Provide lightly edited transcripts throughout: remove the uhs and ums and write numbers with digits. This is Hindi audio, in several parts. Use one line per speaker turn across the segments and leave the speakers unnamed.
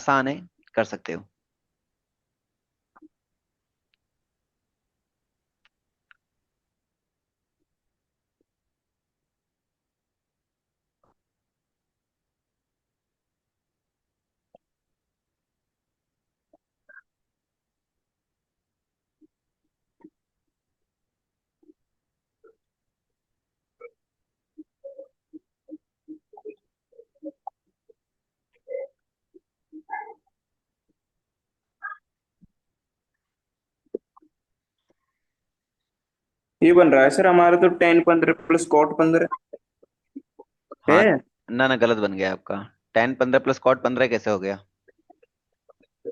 आसान है, कर सकते हो।
ये बन रहा है सर हमारा तो 10 15 प्लस कॉट 15
हाँ,
है।
ना ना, गलत बन गया आपका। 10 15 प्लस कॉट 15 कैसे हो गया?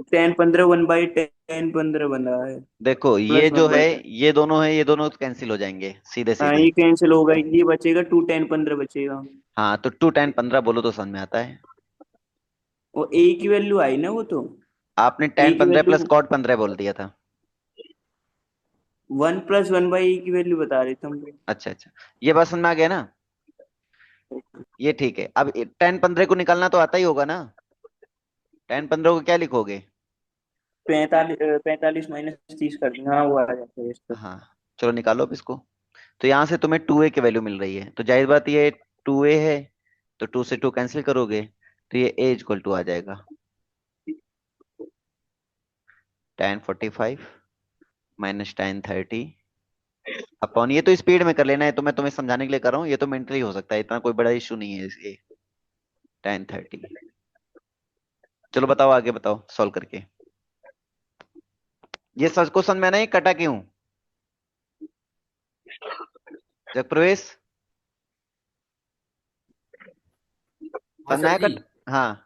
10 15 1/10 15 बन रहा है।
देखो ये
प्लस
जो
वन
है,
बाई टेन
ये दोनों है, ये दोनों कैंसिल हो जाएंगे सीधे
हाँ
सीधे।
ये कैंसिल होगा, ये बचेगा 2 10 15 बचेगा।
हाँ, तो 2 10 15 बोलो तो समझ में आता है।
वो ए की वैल्यू आई ना वो तो।
आपने
ए
टेन
की
पंद्रह
वैल्यू
प्लस कॉट 15 बोल दिया था।
1 + 1/e की वैल्यू बता रहे थे हम तो।
अच्छा अच्छा, ये बात समझ में आ गया ना? ये ठीक है। अब 10 15 को निकालना तो आता ही होगा ना? 10 15 को क्या लिखोगे?
45 - 30 कर देना, हाँ वो आ जाता है इस पे।
हाँ, चलो निकालो अब इसको। तो यहाँ से तुम्हें 2a की वैल्यू मिल रही है, तो जाहिर बात ये 2a है, तो 2 से 2 कैंसिल करोगे, तो ये a इक्वल टू आ जाएगा 10 45 माइनस 10 30 अपॉन, ये तो स्पीड में कर लेना है, तो मैं तुम्हें समझाने के लिए कर रहा हूँ, ये तो मेंटली हो सकता है, इतना कोई बड़ा इशू नहीं है ये। 10 30। चलो बताओ, आगे बताओ सॉल्व करके। ये सच को समझ में आना, ये कटा क्यों? जग प्रवेश,
हाँ
समझ में
सर
आया
जी।
कट? हाँ,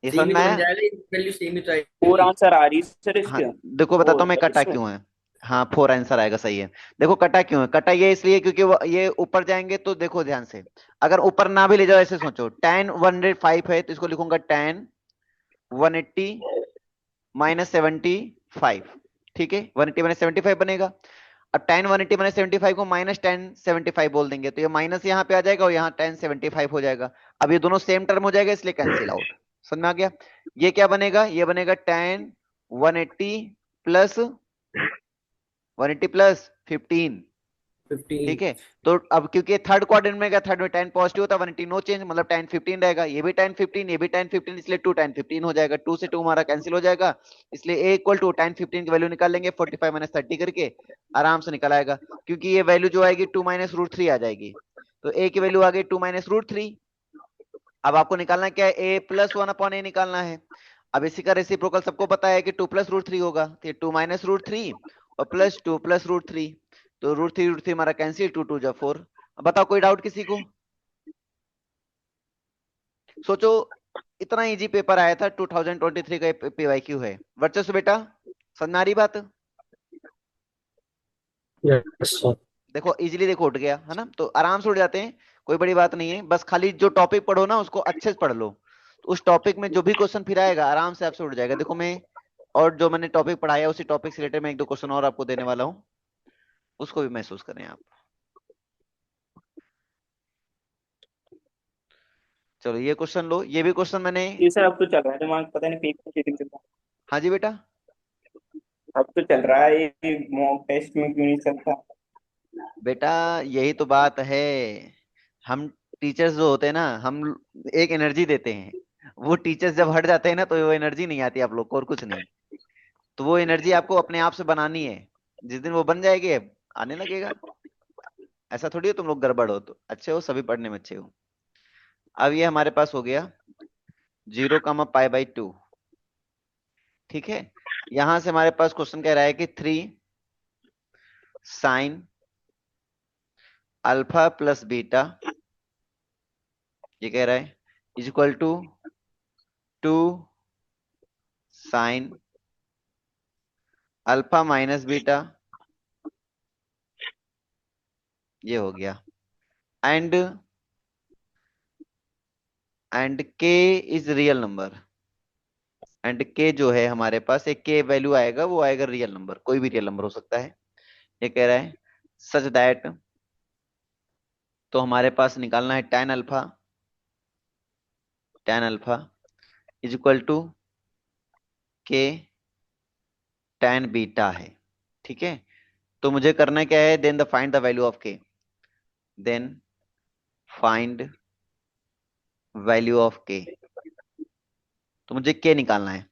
ये समझ
सेम ही
में
तो बन
आया।
जाएगा, वैल्यू सेम ही तो
फोर
आएगी।
आंसर आ रही है सर
हाँ,
इसके।
देखो बताता
फोर
हूँ मैं कटा
इसमें।
क्यों है। हाँ, 4 आंसर आएगा, सही है। देखो कटा क्यों है, कटा ये इसलिए क्योंकि वो ये ऊपर जाएंगे, तो देखो ध्यान से, अगर ऊपर ना भी ले जाओ, ऐसे सोचो, 10 105 है, तो इसको लिखूंगा 10 180 -75। ठीक है, 180 - 75 बनेगा। अब 10 180 - 75 को -10 75 बोल देंगे, तो ये माइनस यहाँ पे आ जाएगा और यहाँ 10 75 हो जाएगा। अब ये दोनों सेम टर्म हो जाएगा, इसलिए कैंसिल आउट। समझ में आ गया? ये क्या बनेगा, ये बनेगा 10 180 प्लस 180 + 15।
15।
ठीक है, तो अब क्योंकि थर्ड क्वाड्रेंट में गया, थर्ड में 10 पॉजिटिव होता है, 180 नो चेंज, मतलब 10 15 रहेगा, ये भी 10 15, ये भी 10 15, इसलिए 2 10 15 हो जाएगा, 2 से 2 हमारा कैंसिल हो जाएगा। इसलिए ए इक्वल टू 10 15 की वैल्यू निकाल लेंगे, 45 - 30 करके आराम से निकल आएगा, क्योंकि ये वैल्यू जो आएगी 2 - √3 आ जाएगी। तो ए की वैल्यू आ गई 2 - √3। अब आपको निकालना क्या है, a+1/a निकालना है। अब इसी का रेसिप्रोकल सबको पता है कि 2 + √3 होगा, तो ये 2 - √3 और +2 + √3, तो √3 हमारा कैंसिल, 2 2 = 4। अब बताओ, कोई डाउट किसी को? सोचो, इतना इजी पेपर आया था 2023 का, पीवाईक्यू है। वर्चस्व बेटा, समझ में आ रही बात?
Yes sir.
देखो इजीली, देखो उठ गया है ना, तो आराम से उठ जाते हैं, कोई बड़ी बात नहीं है, बस खाली जो टॉपिक पढ़ो ना उसको अच्छे से पढ़ लो, तो उस टॉपिक में जो भी क्वेश्चन फिर आएगा आराम से आपसे उठ जाएगा। देखो मैं, और जो मैंने टॉपिक पढ़ाया उसी टॉपिक से रिलेटेड मैं एक दो क्वेश्चन और आपको देने वाला हूँ, उसको भी महसूस करें आप। चलो ये क्वेश्चन लो, ये भी क्वेश्चन मैंने।
ये सर अब तो चल रहा है दिमाग, पता नहीं पेपर चीटिंग चल रहा
हाँ जी बेटा।
है। अब तो चल रहा है ये, मॉक टेस्ट में क्यों नहीं चलता।
बेटा यही तो बात है, हम टीचर्स जो होते हैं ना, हम एक एनर्जी देते हैं, वो टीचर्स जब हट जाते हैं ना, तो वो एनर्जी नहीं आती आप लोग को, और कुछ नहीं। तो वो एनर्जी आपको अपने आप से बनानी है, जिस दिन वो बन जाएगी आने लगेगा। ऐसा थोड़ी हो तुम लोग गड़बड़ हो तो अच्छे हो, सभी पढ़ने में अच्छे हो। अब ये हमारे पास हो गया 0, π/2। ठीक है, यहां से हमारे पास क्वेश्चन कह रहा है कि 3 sin अल्फा प्लस बीटा, ये कह रहा है, is equal to 2 sin alpha minus beta, ये हो गया। एंड के इज रियल नंबर, एंड के जो है हमारे पास एक के वैल्यू आएगा, वो आएगा रियल नंबर, कोई भी रियल नंबर हो सकता है। ये कह रहा है सच दैट, तो हमारे पास निकालना है tan alpha, tan alpha is equal to k tan beta है। ठीक है, तो मुझे करना क्या है, then the find the value of k, then find value of k, तो मुझे के निकालना है।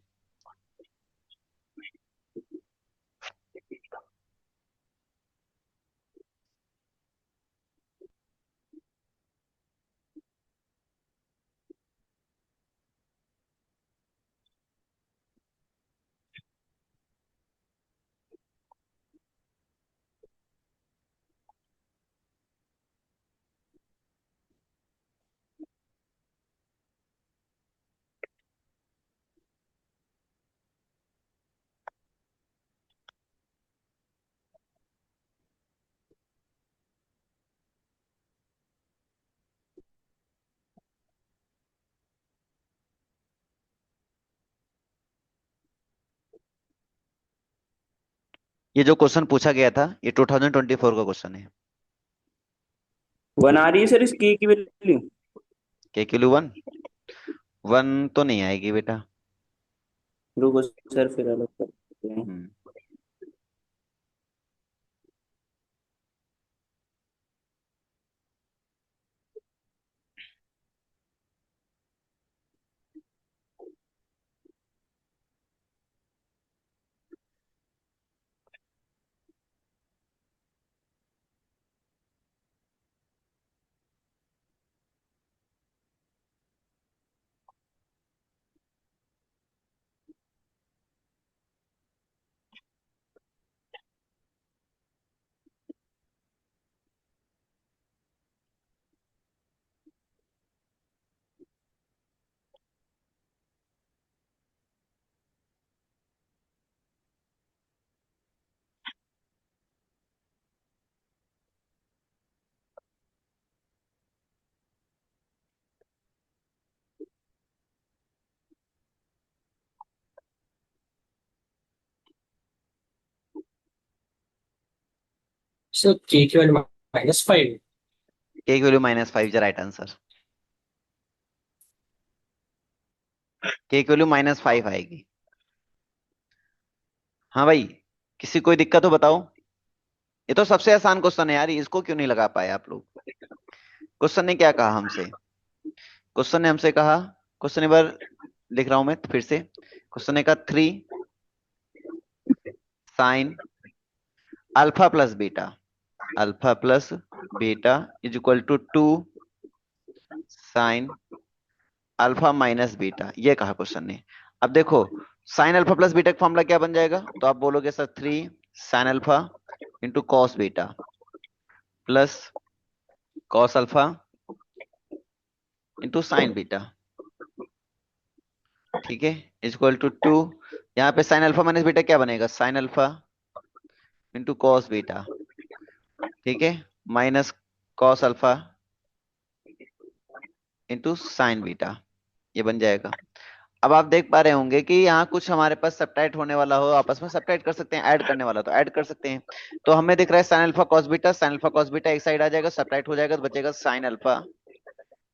ये जो क्वेश्चन पूछा गया था ये 2024 का क्वेश्चन है।
1 आ रही है सर इसकी की वैल्यू?
के किलो 1 1 तो नहीं आएगी बेटा।
रुको सर फिर अलग करते हैं।
हम्म,
So k equal -5.
के की वैल्यू -5 इज राइट आंसर। के की वैल्यू -5 आएगी। हाँ भाई, किसी कोई दिक्कत हो बताओ। ये तो सबसे आसान क्वेश्चन है यार, इसको क्यों नहीं लगा पाए आप लोग। क्वेश्चन ने क्या कहा हमसे, क्वेश्चन ने हमसे कहा, क्वेश्चन एक बार लिख रहा हूं मैं फिर से। क्वेश्चन ने कहा 3 sine alpha plus beta, alpha plus beta is equal to 2 sine alpha minus beta, ये कहा क्वेश्चन ने। अब देखो, साइन अल्फा प्लस बीटा का फॉर्मूला क्या बन जाएगा, तो आप बोलोगे sir 3 sine alpha into cos beta plus cos alpha into sine beta. ठीक है, इज इक्वल टू 2, यहाँ पे साइन अल्फा माइनस बीटा क्या बनेगा, sign alpha into cos beta. ठीक है, minus cos alpha into sine beta, ये बन जाएगा। अब आप देख पा रहे होंगे कि यहाँ कुछ हमारे पास सब्ट्रैक्ट होने वाला हो, आपस में सब्ट्रैक्ट कर सकते हैं, ऐड करने वाला तो ऐड कर सकते हैं। तो हमें दिख रहा है sine alpha cos beta, sine alpha cos beta एक साइड आ जाएगा, सब्ट्रैक्ट हो जाएगा तो बचेगा sign alpha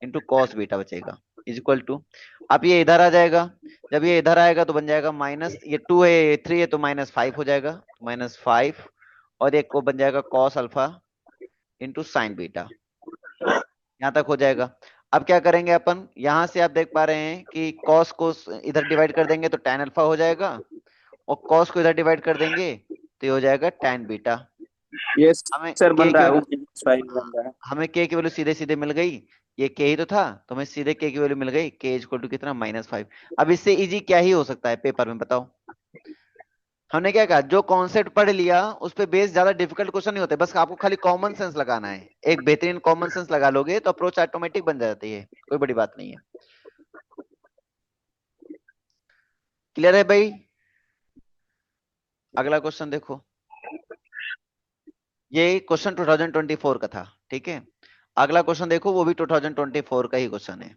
into cos beta बचेगा, इज इक्वल टू, अब ये इधर आ जाएगा, जब ये इधर आएगा तो बन जाएगा माइनस, ये 2 है ये 3 है तो -5 हो जाएगा, -5, और एक को बन जाएगा cos alpha into sine beta, यहाँ तक हो जाएगा। अब क्या करेंगे अपन, यहां से आप देख पा रहे हैं कि कॉस को इधर डिवाइड कर देंगे तो tan अल्फा हो जाएगा, और कॉस को इधर डिवाइड कर देंगे तो ये हो जाएगा tan बीटा।
यस
हमें
सर
के
बन
की
रहा है,
वैल्यू,
-5 बन रहा है।
हमें के की वैल्यू सीधे सीधे मिल गई, ये के ही तो था, तो हमें सीधे के की वैल्यू मिल गई, के इक्वल टू कितना -5। अब इससे इजी क्या ही हो सकता है पेपर में बताओ। हमने क्या कहा, जो कॉन्सेप्ट पढ़ लिया उस पे बेस, ज्यादा डिफिकल्ट क्वेश्चन नहीं होते, बस आपको खाली कॉमन सेंस लगाना है, एक बेहतरीन कॉमन सेंस लगा लोगे तो अप्रोच ऑटोमेटिक बन जाती है, कोई बड़ी बात नहीं है। क्लियर है भाई। अगला क्वेश्चन देखो, ये क्वेश्चन 2024 का था, ठीक है। अगला क्वेश्चन देखो, वो भी 2024 का ही क्वेश्चन है।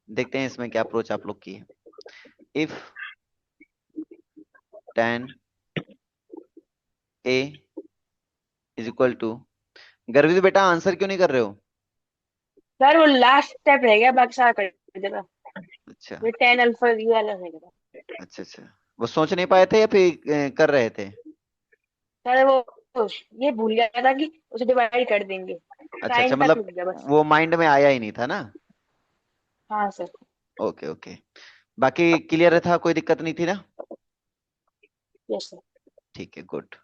देखते हैं इसमें क्या अप्रोच आप लोग की है। If tan a is equal to, Garvit बेटा आंसर क्यों नहीं कर रहे हो।
सर वो लास्ट स्टेप रह गया, बाकी सारा कर देना।
अच्छा
ये 10 अल्फा ये वाला रहेगा।
अच्छा अच्छा, वो सोच नहीं पाए थे या फिर कर रहे थे?
सर वो ये भूल गया था कि उसे डिवाइड कर देंगे,
अच्छा अच्छा,
साइन तक
मतलब
रुक गया बस।
वो माइंड में आया ही नहीं था ना।
हाँ सर।
ओके ओके, बाकी क्लियर था, कोई दिक्कत नहीं थी ना?
Yes sir.
ठीक है, good.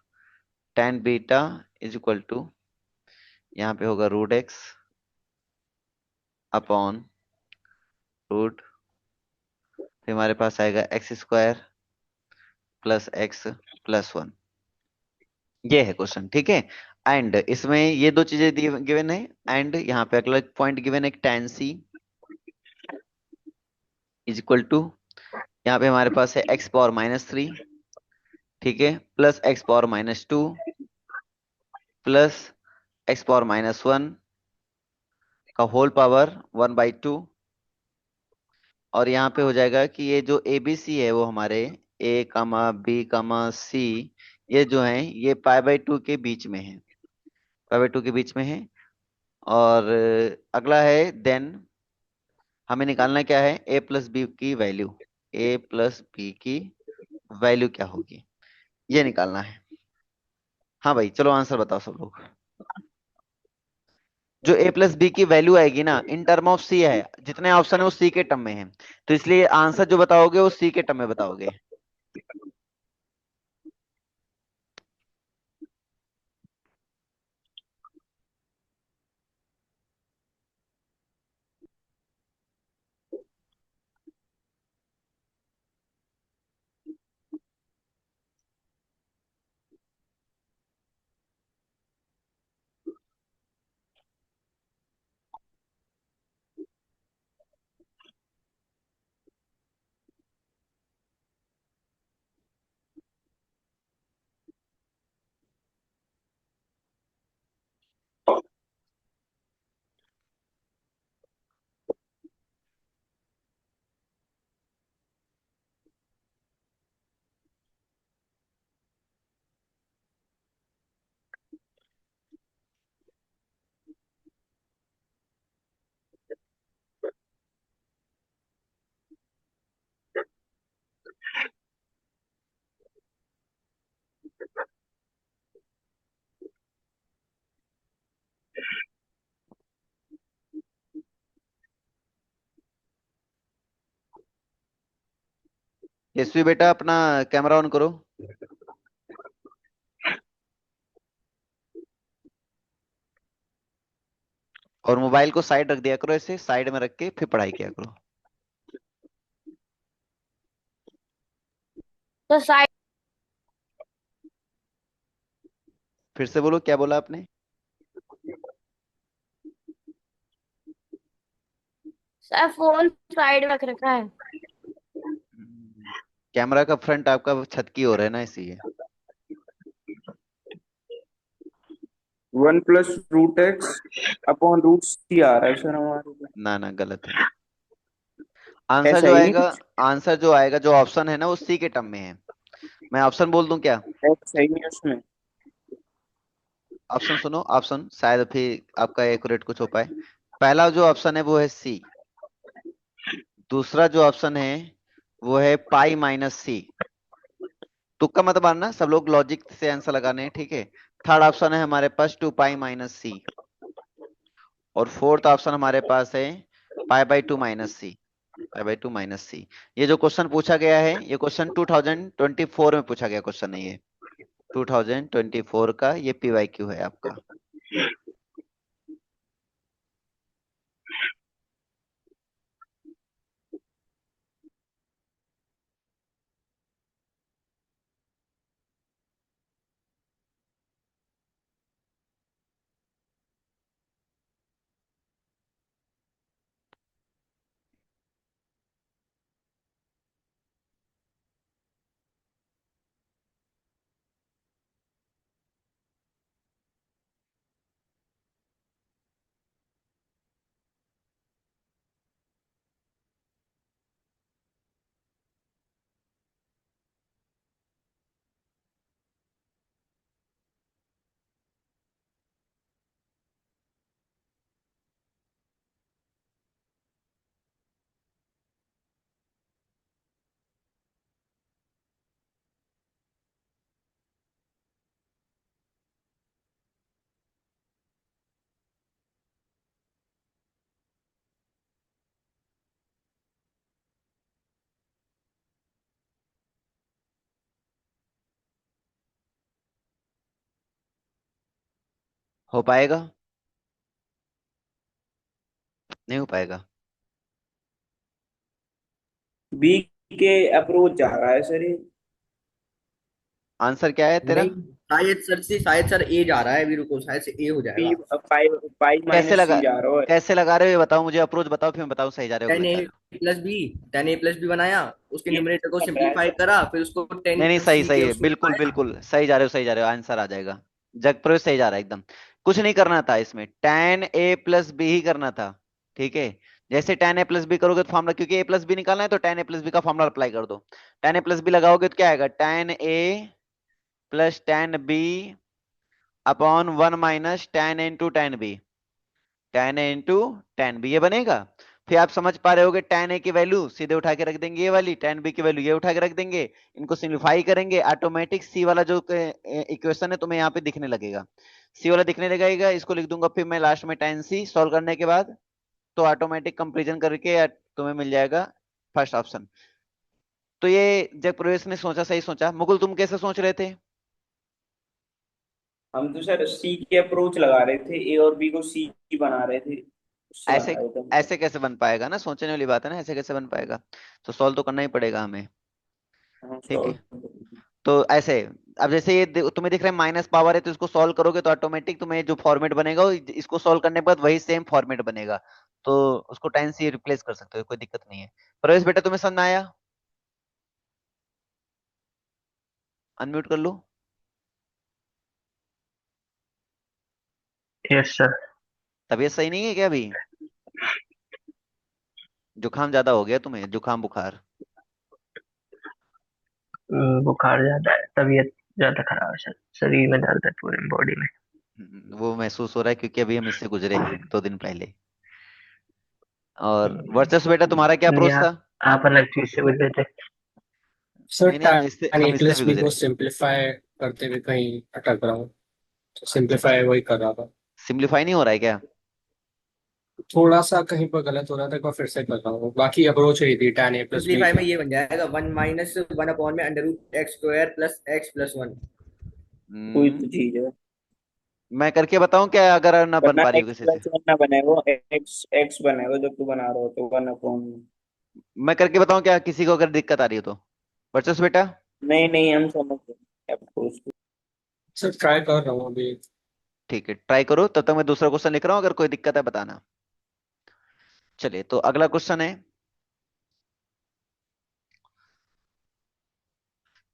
Tan beta is equal to, यहाँ पे होगा रूट एक्स अपॉन रूट, फिर हमारे पास आएगा x square plus x plus one. ये है क्वेश्चन, ठीक है। एंड इसमें ये दो चीजें गिवन है, एंड यहाँ पे अगला पॉइंट गिवन है, tan c is equal to, यहाँ पे हमारे पास है एक्स पावर माइनस थ्री, ठीक है, plus x power minus two plus x power minus one का होल पावर 1/2। और यहाँ पे हो जाएगा कि ये जो ए बी सी है वो हमारे ए कामा बी कामा सी, ये जो है ये π/2 के बीच में है, π/2 के बीच में है। और अगला है देन, हमें निकालना क्या है, ए प्लस बी की वैल्यू, ए प्लस बी की वैल्यू क्या होगी, ये निकालना है। हाँ भाई चलो आंसर बताओ सब लोग। जो ए प्लस बी की वैल्यू आएगी ना इन टर्म ऑफ सी है, जितने ऑप्शन है वो सी के टर्म में है, तो इसलिए आंसर जो बताओगे वो सी के टर्म में बताओगे। यशवी बेटा अपना कैमरा ऑन करो, और मोबाइल को साइड रख दिया करो, ऐसे साइड में रख के फिर पढ़ाई किया करो।
तो साइड।
फिर से बोलो, क्या बोला आपने?
सर फोन साइड में रख रखा है।
कैमरा का फ्रंट आपका छत की ओर है ना, इसीलिए।
1 + √x अपॉन √c आ रहा है सर हमारे को।
ना ना, गलत है। आंसर
ऐसा
जो
ही नहीं
आएगा,
कुछ?
आंसर जो आएगा, जो ऑप्शन है ना वो सी के टर्म में है। मैं ऑप्शन बोल दूं क्या?
ऐसा ही नहीं है उसमें।
ऑप्शन सुनो, ऑप्शन शायद फिर आपका एक्यूरेट कुछ हो पाए। पहला जो ऑप्शन है वो है सी, दूसरा जो ऑप्शन है वो है π - c। तुक्का मत मारना, सब लोग लॉजिक से आंसर लगाने हैं, ठीक है। थर्ड ऑप्शन है हमारे पास 2π - c, और फोर्थ ऑप्शन हमारे पास है π/2 - c, π/2 - c। ये जो क्वेश्चन पूछा गया है, ये क्वेश्चन 2024 में पूछा गया क्वेश्चन है ये, 2024 का ये PYQ है आपका। हो पाएगा? नहीं हो पाएगा।
बी के अप्रोच जा रहा है सर ये।
आंसर क्या है तेरा?
नहीं, शायद सर ए जा रहा है, अभी रुको, शायद से ए हो
बी
जाएगा।
फाइव फाइव
कैसे
माइनस
लगा,
सी जा रहा है।
कैसे लगा रहे हो ये बताओ मुझे, अप्रोच बताओ फिर मैं बताऊं सही जा रहे हो
टेन
गलत
ए
जा रहे हो।
प्लस बी 10a+b बनाया, उसके
ये
न्यूमरेटर को
बन रहा है
सिंप्लीफाई
सर।
करा, फिर उसको टेन
नहीं नहीं, सही
सी
सही
के
है,
उसमें
बिल्कुल
घुमाया।
बिल्कुल सही जा रहे हो, सही जा रहे हो, आंसर आ जाएगा। जगप्रवेश सही जा रहा है एकदम। कुछ नहीं करना था इसमें, tan a प्लस बी ही करना था। ठीक है। जैसे tan a प्लस बी करोगे तो फॉर्मूला, क्योंकि a प्लस बी निकालना है तो tan a प्लस बी का फॉर्मूला अप्लाई कर दो। tan a प्लस बी लगाओगे तो क्या आएगा, tan a plus tan b upon 1 minus tan a into tan b, tan a into tan b ये बनेगा। फिर आप समझ पा रहे होगे, tan a की वैल्यू सीधे उठा के रख देंगे ये वाली, tan b की वैल्यू ये उठा के रख देंगे। इनको सिंप्लीफाई करेंगे, ऑटोमेटिक सी वाला जो इक्वेशन है तुम्हें यहाँ पे दिखने लगेगा। सी वाला दिखने लगेगा, इसको लिख दूंगा फिर मैं लास्ट में tan c सॉल्व करने के बाद। तो ऑटोमेटिक कंपेरिजन करके तुम्हें मिल जाएगा फर्स्ट ऑप्शन। तो ये जब प्रवेश ने सोचा, सही सोचा। मुकुल तुम कैसे सोच रहे थे?
हम तो सर सी के अप्रोच लगा रहे थे, ए और बी को सी बना रहे थे, उससे बना
ऐसे
रहे थे हम तो।
ऐसे कैसे बन पाएगा ना, सोचने वाली बात है ना, ऐसे कैसे बन पाएगा? तो सॉल्व तो करना ही पड़ेगा हमें।
हाँ,
ठीक है।
सॉल्व।
तो ऐसे, अब जैसे ये तुम्हें दिख रहा है माइनस पावर है, तो इसको सॉल्व करोगे तो ऑटोमेटिक तुम्हें जो फॉर्मेट बनेगा इसको सॉल्व करने के बाद वही सेम फॉर्मेट बनेगा। तो उसको टाइम से रिप्लेस कर सकते हो, कोई दिक्कत नहीं है। प्रवेश बेटा तुम्हें समझ में आया? अनम्यूट कर लो।
Yes sir.
तबीयत सही नहीं है क्या अभी? जुकाम ज्यादा हो गया तुम्हें, जुकाम बुखार?
बुखार ज्यादा है, तबीयत ज्यादा खराब है सर, शरीर में दर्द है पूरे बॉडी में।
वो महसूस हो रहा है क्योंकि अभी हम इससे गुजरे हैं 2 दिन पहले। और
हम्म,
वर्चस्व बेटा तुम्हारा क्या
नहीं
अप्रोच था?
आप अलग चीज से गुजरे थे।
सर
नहीं नहीं,
tan
हम
a
इससे
प्लस
भी
बी को
गुजरे।
सिंप्लीफाई करते हुए कहीं अटक रहा हूँ, तो
अच्छा,
सिंप्लीफाई वही कर रहा था।
सिंप्लीफाई नहीं हो रहा है क्या?
थोड़ा सा कहीं पर गलत हो रहा था, एक बार फिर से कर रहा हूँ, बाकी अप्रोच यही थी tan a+b
सिंप्लीफाई में
की।
ये बन जाएगा 1 - 1 अपॉन में √x² प्लस x+1।
कोई
हम्म।
तो चीज है।
मैं करके बताऊं क्या, अगर ना बन
वरना
पा रही हो
एक्स
किसी से?
प्लस वन ना बनेगा, एक्स एक्स बनेगा जब तू बना रहा हो तो 1 अपॉन।
मैं करके बताऊं क्या, किसी को अगर दिक्कत आ रही हो तो? वर्चस्व बेटा।
नहीं नहीं, हम समझ गए आपको उसको।
सर ट्राई कर रहा हूँ अभी।
ठीक है, ट्राई करो, तब तक मैं दूसरा क्वेश्चन लिख रहा हूँ, अगर कोई दिक्कत है बताना। चलिए, तो अगला क्वेश्चन है।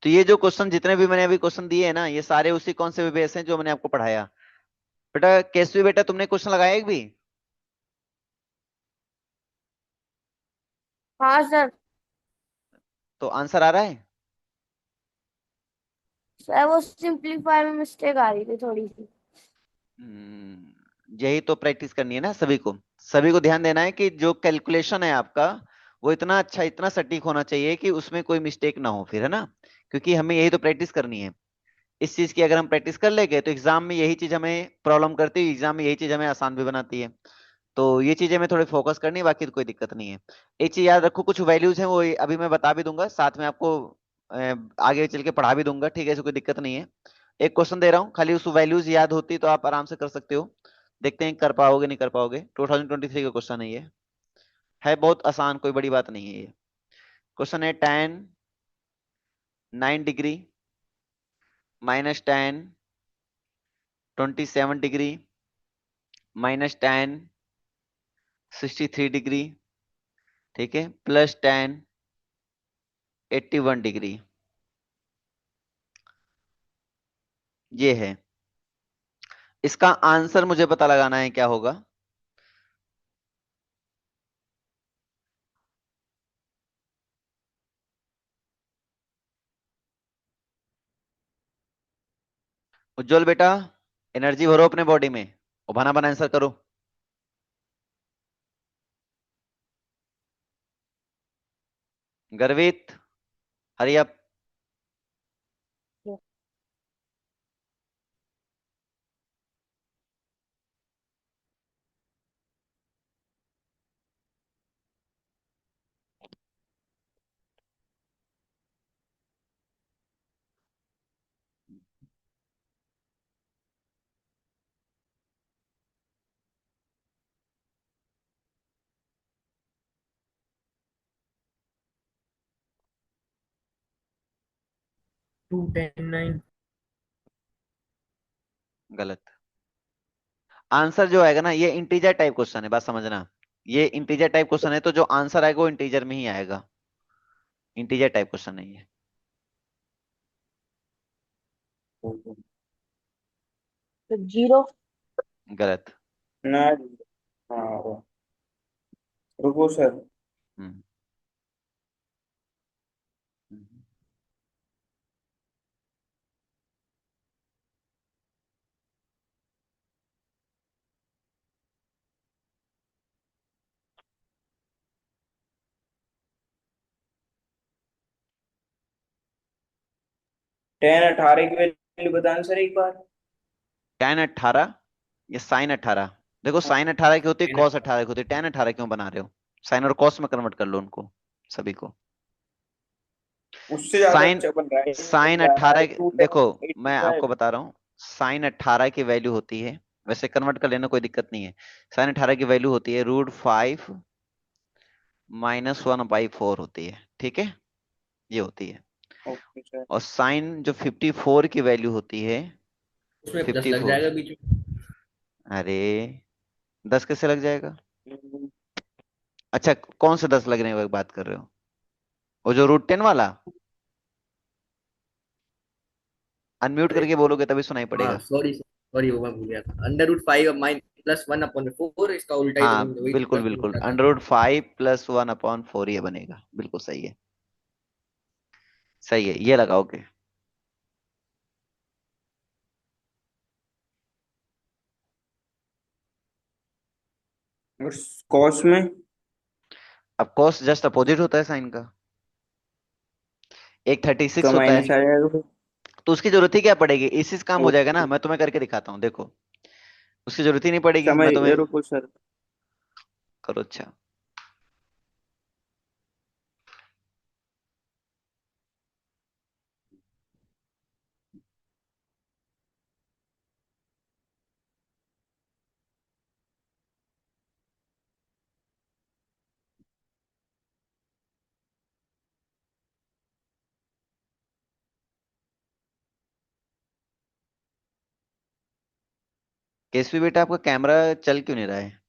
तो ये जो क्वेश्चन, जितने भी मैंने अभी क्वेश्चन दिए हैं ना, ये सारे उसी कौन से बेस हैं जो मैंने आपको पढ़ाया। बेटा केसवी बेटा, तुमने क्वेश्चन लगाया एक भी?
हाँ सर।
तो आंसर आ रहा है?
सर वो सिंप्लीफाई में मिस्टेक आ रही थी थोड़ी सी।
यही तो प्रैक्टिस करनी है ना सभी को। सभी को ध्यान देना है कि जो कैलकुलेशन है आपका, वो इतना अच्छा, इतना सटीक होना चाहिए कि उसमें कोई मिस्टेक ना हो फिर, है ना? क्योंकि हमें यही तो प्रैक्टिस करनी है। इस चीज की अगर हम प्रैक्टिस कर लेंगे तो एग्जाम में यही चीज हमें प्रॉब्लम करती है, एग्जाम में यही चीज हमें आसान भी बनाती है। तो ये चीजें हमें थोड़ी फोकस करनी है, बाकी तो कोई दिक्कत नहीं है। एक चीज याद रखो, कुछ वैल्यूज हैं वो अभी मैं बता भी दूंगा, साथ में आपको आगे चल के पढ़ा भी दूंगा, ठीक है, ऐसे कोई दिक्कत नहीं है। एक क्वेश्चन दे रहा हूँ, खाली उस वैल्यूज याद होती तो आप आराम से कर सकते हो। देखते हैं कर पाओगे नहीं कर पाओगे। 2023 का क्वेश्चन है ये। है बहुत आसान, कोई बड़ी बात नहीं है ये। क्वेश्चन है tan 9 degree minus tan 27 degree minus tan 63 degree, ठीक है, प्लस tan 81 डिग्री, ये है। इसका आंसर मुझे पता लगाना है क्या होगा। उज्जवल बेटा, एनर्जी भरो अपने बॉडी में, और बना बना आंसर करो। गर्वित, हरी अप।
2 tan 9।
गलत। आंसर जो आएगा ना, ये इंटीजर टाइप क्वेश्चन है, बात समझना। ये इंटीजर टाइप क्वेश्चन है, तो जो आंसर आएगा वो इंटीजर में ही आएगा। इंटीजर टाइप क्वेश्चन नहीं है।
तो 0।
गलत।
ना। हाँ, रुको सर।
हम्म। हम्म।
10 18 की वैल्यू बताना सर एक बार।
tan 18 या साइन 18? देखो साइन 18 की होती है, कॉस 18 की होती है, tan 18 क्यों बना रहे हो? साइन और कॉस में कन्वर्ट कर लो उनको, सभी को।
उससे ज्यादा
साइन
अच्छा बन रहा है,
साइन 18
टू
देखो,
टेन एट्टी
मैं आपको
फाइव
बता रहा हूँ। साइन 18 की वैल्यू होती है, वैसे कन्वर्ट कर लेना कोई दिक्कत नहीं है। साइन 18 की वैल्यू होती है √5 -1/4 होती है, ठीक है? ये होती है।
Okay sir.
और साइन जो 54 की वैल्यू होती है,
उसमें प्लस लग
54,
जाएगा बीच में।
अरे 10 कैसे लग जाएगा? अच्छा, कौन से 10 लगने की बात कर रहे हो? वो जो √10 वाला? अनम्यूट
अरे
करके बोलोगे तभी सुनाई
हाँ,
पड़ेगा।
सॉरी सॉरी, वो मैं भूल गया था। √5 माइन +1/4, इसका उल्टा ही तो
हाँ
वही
बिल्कुल
प्लस
बिल्कुल,
उल्टा था।
√5 +1/4 ये बनेगा, बिल्कुल सही है। सही है, ये लगाओगे।
और कॉस में
अब कॉस जस्ट अपोजिट होता है साइन का। एक 36
का
होता
माइनस
है,
आ जाएगा फिर।
तो उसकी जरूरत ही क्या पड़ेगी? इसी से काम हो जाएगा ना,
ओके।
मैं तुम्हें करके दिखाता हूँ, देखो। उसकी जरूरत ही नहीं पड़ेगी,
समझ
मैं
गए,
तुम्हें।
रुको सर।
करो, अच्छा। केसवी बेटा, आपका कैमरा चल क्यों नहीं रहा है?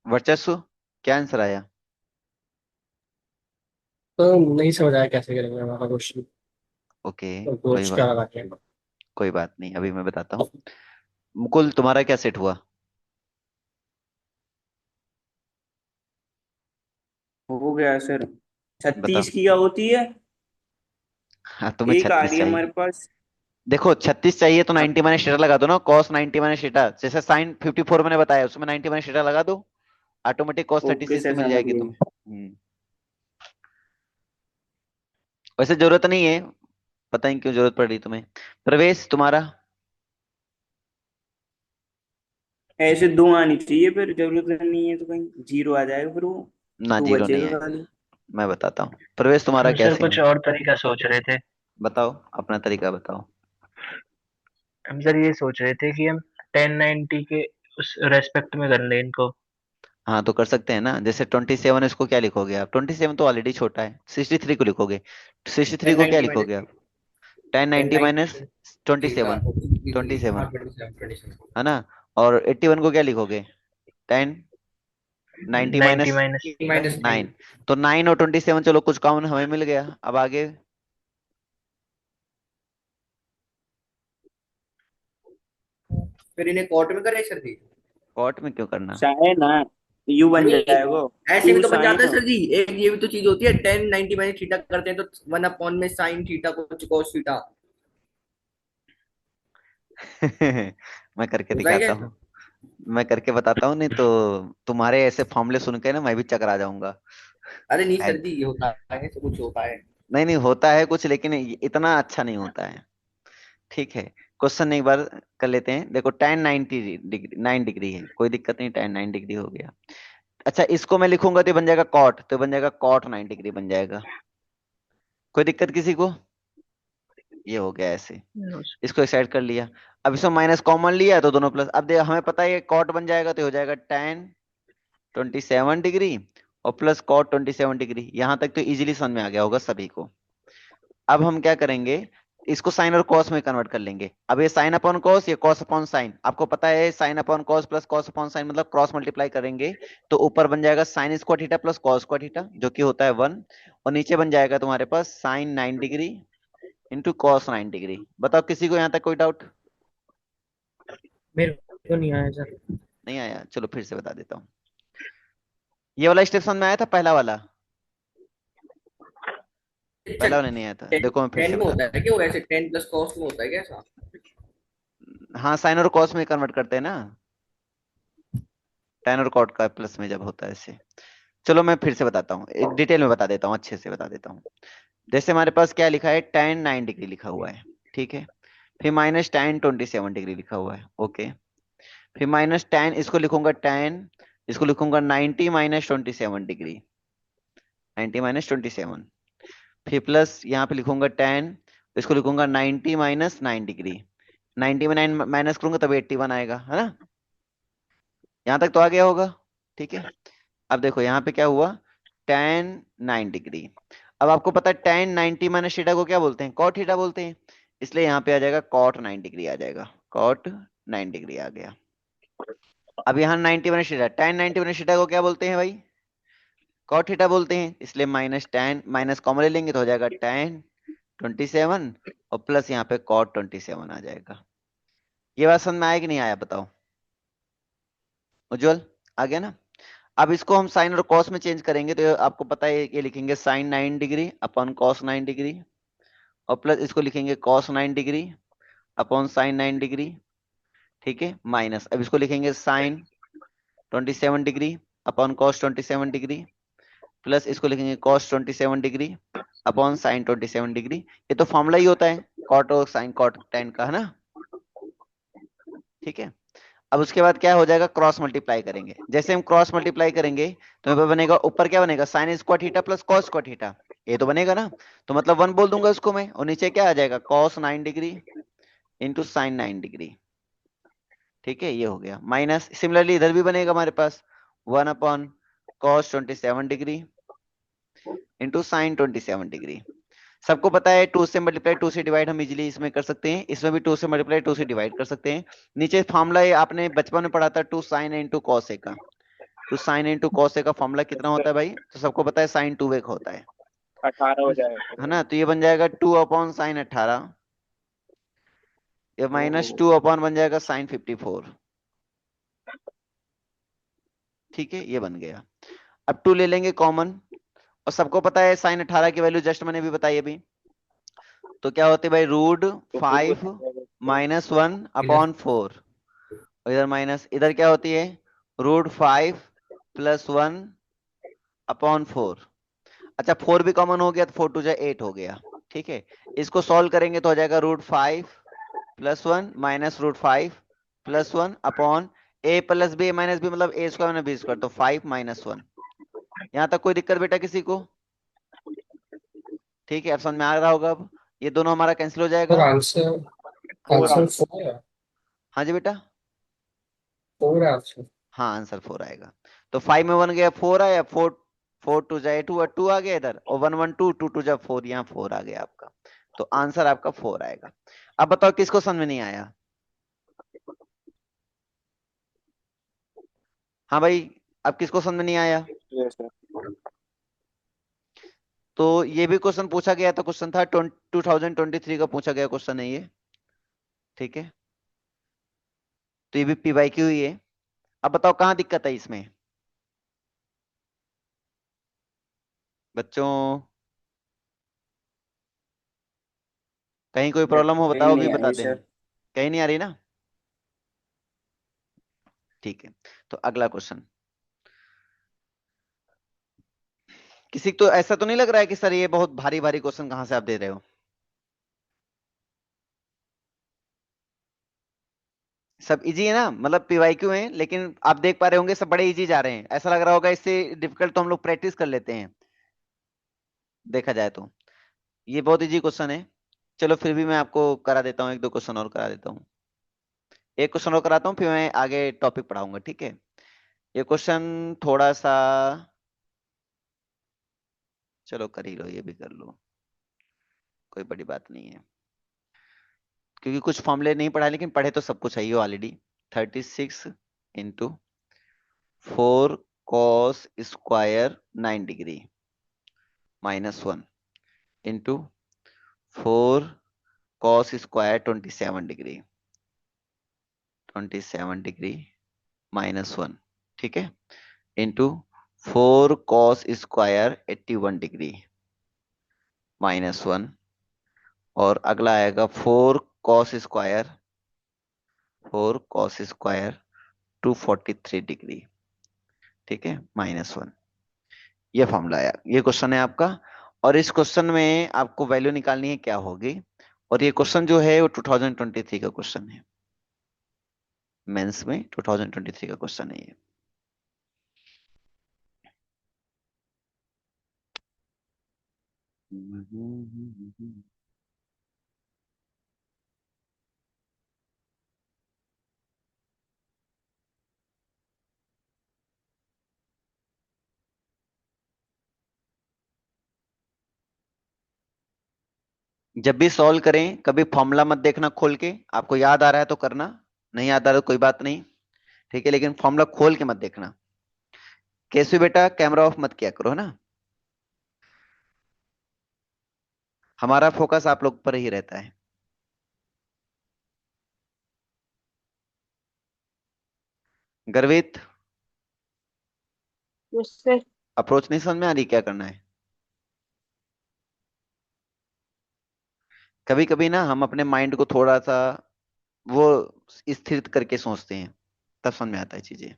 वर्चस्व, क्या आंसर आया?
तो नहीं समझ आया कैसे करेंगे हमारा क्वेश्चन।
ओके।
तो
कोई
दोस्त
बात,
क्या लगाते हैं?
कोई बात नहीं, अभी मैं बताता हूँ। मुकुल, तुम्हारा क्या सेट हुआ?
हो गया सर।
बताओ।
36 की क्या होती है?
हाँ, तुम्हें
एक आ
36
रही है
चाहिए।
हमारे पास।
देखो 36 चाहिए तो
अब
90 - थीटा लगा दो ना, cos 90 - थीटा, जैसे साइन 54 मैंने बताया, उसमें 90 - थीटा लगा दो। ऑटोमेटिक cos
ओके
36
सर,
तो मिल
समझ
जाएगी
गए।
तुम्हें। वैसे जरूरत नहीं है, पता नहीं क्यों जरूरत पड़ रही तुम्हें। प्रवेश, तुम्हारा?
ऐसे दो आनी चाहिए, फिर जरूरत नहीं है तो कहीं जीरो आ जाएगा, फिर वो
ना,
टू
जीरो नहीं
बचेगा
है।
खाली।
मैं बताता हूँ, प्रवेश तुम्हारा
हम
क्या
सर
सीन
कुछ
है?
और तरीका सोच रहे थे।
बताओ, अपना तरीका बताओ।
हम सर ये सोच रहे थे कि हम 1090 के उस रेस्पेक्ट में कर लें इनको।
हाँ तो कर सकते हैं ना, जैसे 27, इसको क्या लिखोगे आप? 27 तो ऑलरेडी छोटा है, 63 को लिखोगे। 63
टेन
को क्या
नाइनटी माइनस
लिखोगे आप? 1090
थीटा
-27, 27,
हाँ 27।
है ना? और 81 को क्या लिखोगे? 1090
90 माइनस थीटा।
-9। तो 9 और 27, चलो कुछ कॉमन हमें मिल गया, अब आगे।
फिर इन्हें कॉट में करे सर जी।
कॉट में क्यों करना?
साइन ना, यू बन
नहीं,
जाएगा।
ऐसे भी
टू
तो बन जाता है
साइन।
सर जी। एक ये भी तो चीज होती है, 1090 माइनस थीटा करते हैं तो 1/में साइन थीटा को cos थीटा।
मैं करके
होता है
दिखाता
क्या?
हूँ। मैं करके बताता हूँ, नहीं तो तुम्हारे ऐसे फॉर्मूले सुन के ना मैं भी चकरा जाऊंगा।
अरे नहीं
है-
सर जी, ये होता है तो कुछ होता है।
नहीं नहीं, होता है कुछ, लेकिन इतना अच्छा नहीं होता है। ठीक है, क्वेश्चन एक बार कर लेते हैं। देखो tan 90 डिग्री 9 डिग्री है, कोई दिक्कत नहीं, tan 9 डिग्री हो गया। अच्छा, इसको मैं लिखूंगा तो ये बन जाएगा कॉट, तो बन जाएगा कॉट 9 डिग्री बन जाएगा। कोई दिक्कत किसी को? ये हो गया ऐसे, इसको एक साइड कर लिया। अब इसमें माइनस कॉमन लिया तो दोनों प्लस। अब देख हमें पता है ये कॉट बन जाएगा तो हो जाएगा tan 27 डिग्री और प्लस कॉट 27 डिग्री। यहां तक तो इजीली समझ में आ गया होगा सभी को। अब हम क्या करेंगे, इसको साइन और कॉस में कन्वर्ट कर लेंगे। अब ये साइन अपॉन कॉस, ये कॉस अपॉन साइन, आपको पता है sine upon cos plus cos upon sine मतलब क्रॉस मल्टीप्लाई करेंगे तो ऊपर बन जाएगा sine square theta plus cos square theta जो कि होता है 1, और नीचे बन जाएगा तुम्हारे पास sine 9 degree into cos 9 degree. बताओ किसी को यहाँ तक कोई डाउट?
मेरे को नहीं आया सर।
नहीं आया? चलो फिर से बता देता हूँ। ये वाला स्टेप समझ में आया था? पहला वाला,
अच्छा,
पहला वाला नहीं आया था? देखो मैं फिर से
10 में होता
बताता
है क्या वो, ऐसे 10 प्लस कॉस में होता है क्या ऐसा?
हूँ। हाँ, साइन और कॉस में कन्वर्ट करते हैं ना, tan और कॉट का प्लस में जब होता है ऐसे। चलो मैं फिर से बताता हूँ, एक डिटेल में बता देता हूँ, अच्छे से बता देता हूँ। जैसे हमारे पास क्या लिखा है, tan 9 डिग्री लिखा हुआ है, ठीक है। फिर माइनस tan 27 डिग्री लिखा हुआ है, ओके। फिर माइनस tan, इसको लिखूंगा tan, इसको लिखूंगा 90 - 27 डिग्री, 90 - 27। फिर प्लस यहाँ पे लिखूंगा tan, इसको लिखूंगा 90 - 9 डिग्री। 90 में 9 माइनस करूंगा तब 81 आएगा, है ना? यहाँ तक तो आ गया होगा, ठीक है। अब देखो यहाँ पे क्या हुआ, tan 9 डिग्री। अब आपको पता है tan 90 माइनस थीटा को क्या बोलते हैं, कॉट थीटा बोलते हैं। इसलिए यहाँ पे आ जाएगा cot 9 डिग्री आ जाएगा, cot 9 डिग्री आ गया। अब यहाँ 90 minus theta, tan 90 minus theta को क्या बोलते हैं भाई, कॉट थीटा बोलते हैं। इसलिए माइनस tan, माइनस कॉमन ले लेंगे तो हो जाएगा tan 27 और प्लस यहाँ पे cot 27 आ जाएगा। ये बात समझ में आया कि नहीं आया बताओ? उज्जवल, आ गया ना? अब इसको हम साइन और कॉस में चेंज करेंगे तो आपको पता है ये लिखेंगे sine 9 degree upon cos 9 degree और प्लस इसको लिखेंगे cos 9 degree upon sine 9 degree, ठीक है। माइनस अब इसको लिखेंगे sine 27 degree upon cos 27 degree plus इसको लिखेंगे cos 27 degree upon sine 27 degree. ये तो फॉर्मूला ही होता है कॉट और साइन कॉट टेन का, है ना? ठीक है। अब उसके बाद क्या हो जाएगा, क्रॉस मल्टीप्लाई करेंगे। जैसे हम क्रॉस मल्टीप्लाई करेंगे तो यहाँ पे बनेगा, ऊपर क्या बनेगा, sine square theta plus cos square theta, ये तो बनेगा ना। तो मतलब 1 बोल दूंगा उसको मैं, और नीचे क्या आ जाएगा, cos 9 degree into sine 9 degree, ठीक है। ये हो गया माइनस, सिमिलरली इधर भी बनेगा हमारे पास 1 upon cos 27 degree into sine 27 degree. सबको पता है 2 से मल्टीप्लाई 2 से डिवाइड हम इजीली इसमें कर सकते हैं, इसमें भी 2 से मल्टीप्लाई 2 से डिवाइड कर सकते हैं। नीचे फॉर्मूला आपने बचपन में पढ़ा था 2 साइन इंटू कॉस ए का, 2 साइन इंटू कॉस ए का फॉर्मूला कितना होता है भाई, तो सबको पता है साइन 2 का होता है,
18 हो जाएगा।
है ना? तो ये बन जाएगा 2 अपॉन साइन 18, ये माइनस 2 अपॉन बन जाएगा साइन 54, ठीक है। ये बन गया। अब 2 ले लेंगे कॉमन, और सबको पता है साइन 18 की वैल्यू जस्ट मैंने भी बताई अभी, तो क्या होती है भाई, √5 -1
इधर
अपॉन 4, और इधर माइनस, इधर क्या होती है, √5 + 1 अपॉन 4। अच्छा 4 भी कॉमन हो गया तो 4 2 जा 8 हो गया, ठीक है। इसको सॉल्व करेंगे तो हो जाएगा √5 + 1 minus √5 + 1 upon a + b minus b मतलब a स्क्वायर - b स्क्वायर, तो 5 - 1। यहाँ तक कोई दिक्कत बेटा किसी को? ठीक है, अब समझ में आ रहा होगा। अब ये दोनों हमारा कैंसिल हो
सर
जाएगा।
आंसर, आंसर 4 है।
हाँ जी बेटा,
4 है आंसर।
हाँ आंसर 4 आएगा। तो 5 में 1 गया 4 आया, 4 4 2 जाए 2 और 2 आ गया इधर, और 1 1 2 2 2 जा 4, यहाँ 4 आ गया आपका। तो आंसर आपका 4 आएगा। अब बताओ किसको समझ में नहीं आया? हाँ भाई, अब किसको समझ में नहीं आया? तो ये भी क्वेश्चन पूछा गया था, क्वेश्चन था 2023 का पूछा गया क्वेश्चन है ये, ठीक है। तो ये भी PYQ ही है। अब बताओ कहाँ दिक्कत है इसमें बच्चों, कहीं कोई प्रॉब्लम हो
कहीं
बताओ, भी
नहीं आ
बता
रही
दें
सर।
हम। कहीं नहीं आ रही ना? ठीक है, तो अगला क्वेश्चन। किसी को तो ऐसा तो नहीं लग रहा है कि सर ये बहुत भारी भारी क्वेश्चन कहाँ से आप दे रहे हो? सब इजी है ना, मतलब पीवाईक्यू है, लेकिन आप देख पा रहे होंगे सब बड़े इजी जा रहे हैं। ऐसा लग रहा होगा इससे डिफिकल्ट तो हम लोग प्रैक्टिस कर लेते हैं, देखा जाए तो ये बहुत इजी क्वेश्चन है। चलो फिर भी मैं आपको करा देता हूँ, एक दो क्वेश्चन और करा देता हूँ। एक क्वेश्चन और कराता हूँ, फिर मैं आगे टॉपिक पढ़ाऊंगा, ठीक है? ये क्वेश्चन थोड़ा सा, चलो कर ही लो, ये भी कर लो, कोई बड़ी बात नहीं है, क्योंकि कुछ फॉर्मूले नहीं पढ़ा लेकिन पढ़े तो सब कुछ है already. 36 into 4 cos² 9 degree -1 into 4 cos² 27 degree 27 degree -1, ठीक है, इंटू 4 cos² 81 डिग्री -1, और अगला आएगा 4 cos² 243 डिग्री, ठीक है, -1। ये फॉर्मूला आया, ये क्वेश्चन है आपका। और इस क्वेश्चन में आपको वैल्यू निकालनी है क्या होगी। और ये क्वेश्चन जो है वो 2023 का क्वेश्चन है, मेंस में 2023 का क्वेश्चन है ये। जब भी सॉल्व करें कभी फॉर्मूला मत देखना खोल के, आपको याद आ रहा है तो करना, नहीं याद आ रहा तो कोई बात नहीं, ठीक है, लेकिन फॉर्मूला खोल के मत देखना। कैसे बेटा कैमरा ऑफ मत किया करो, है ना, हमारा फोकस आप लोग पर ही रहता है। गर्वित,
उससे
अप्रोच नहीं समझ में आ रही, क्या करना है? कभी कभी ना हम अपने माइंड को थोड़ा सा वो स्थिर करके सोचते हैं, तब समझ में आता है चीजें।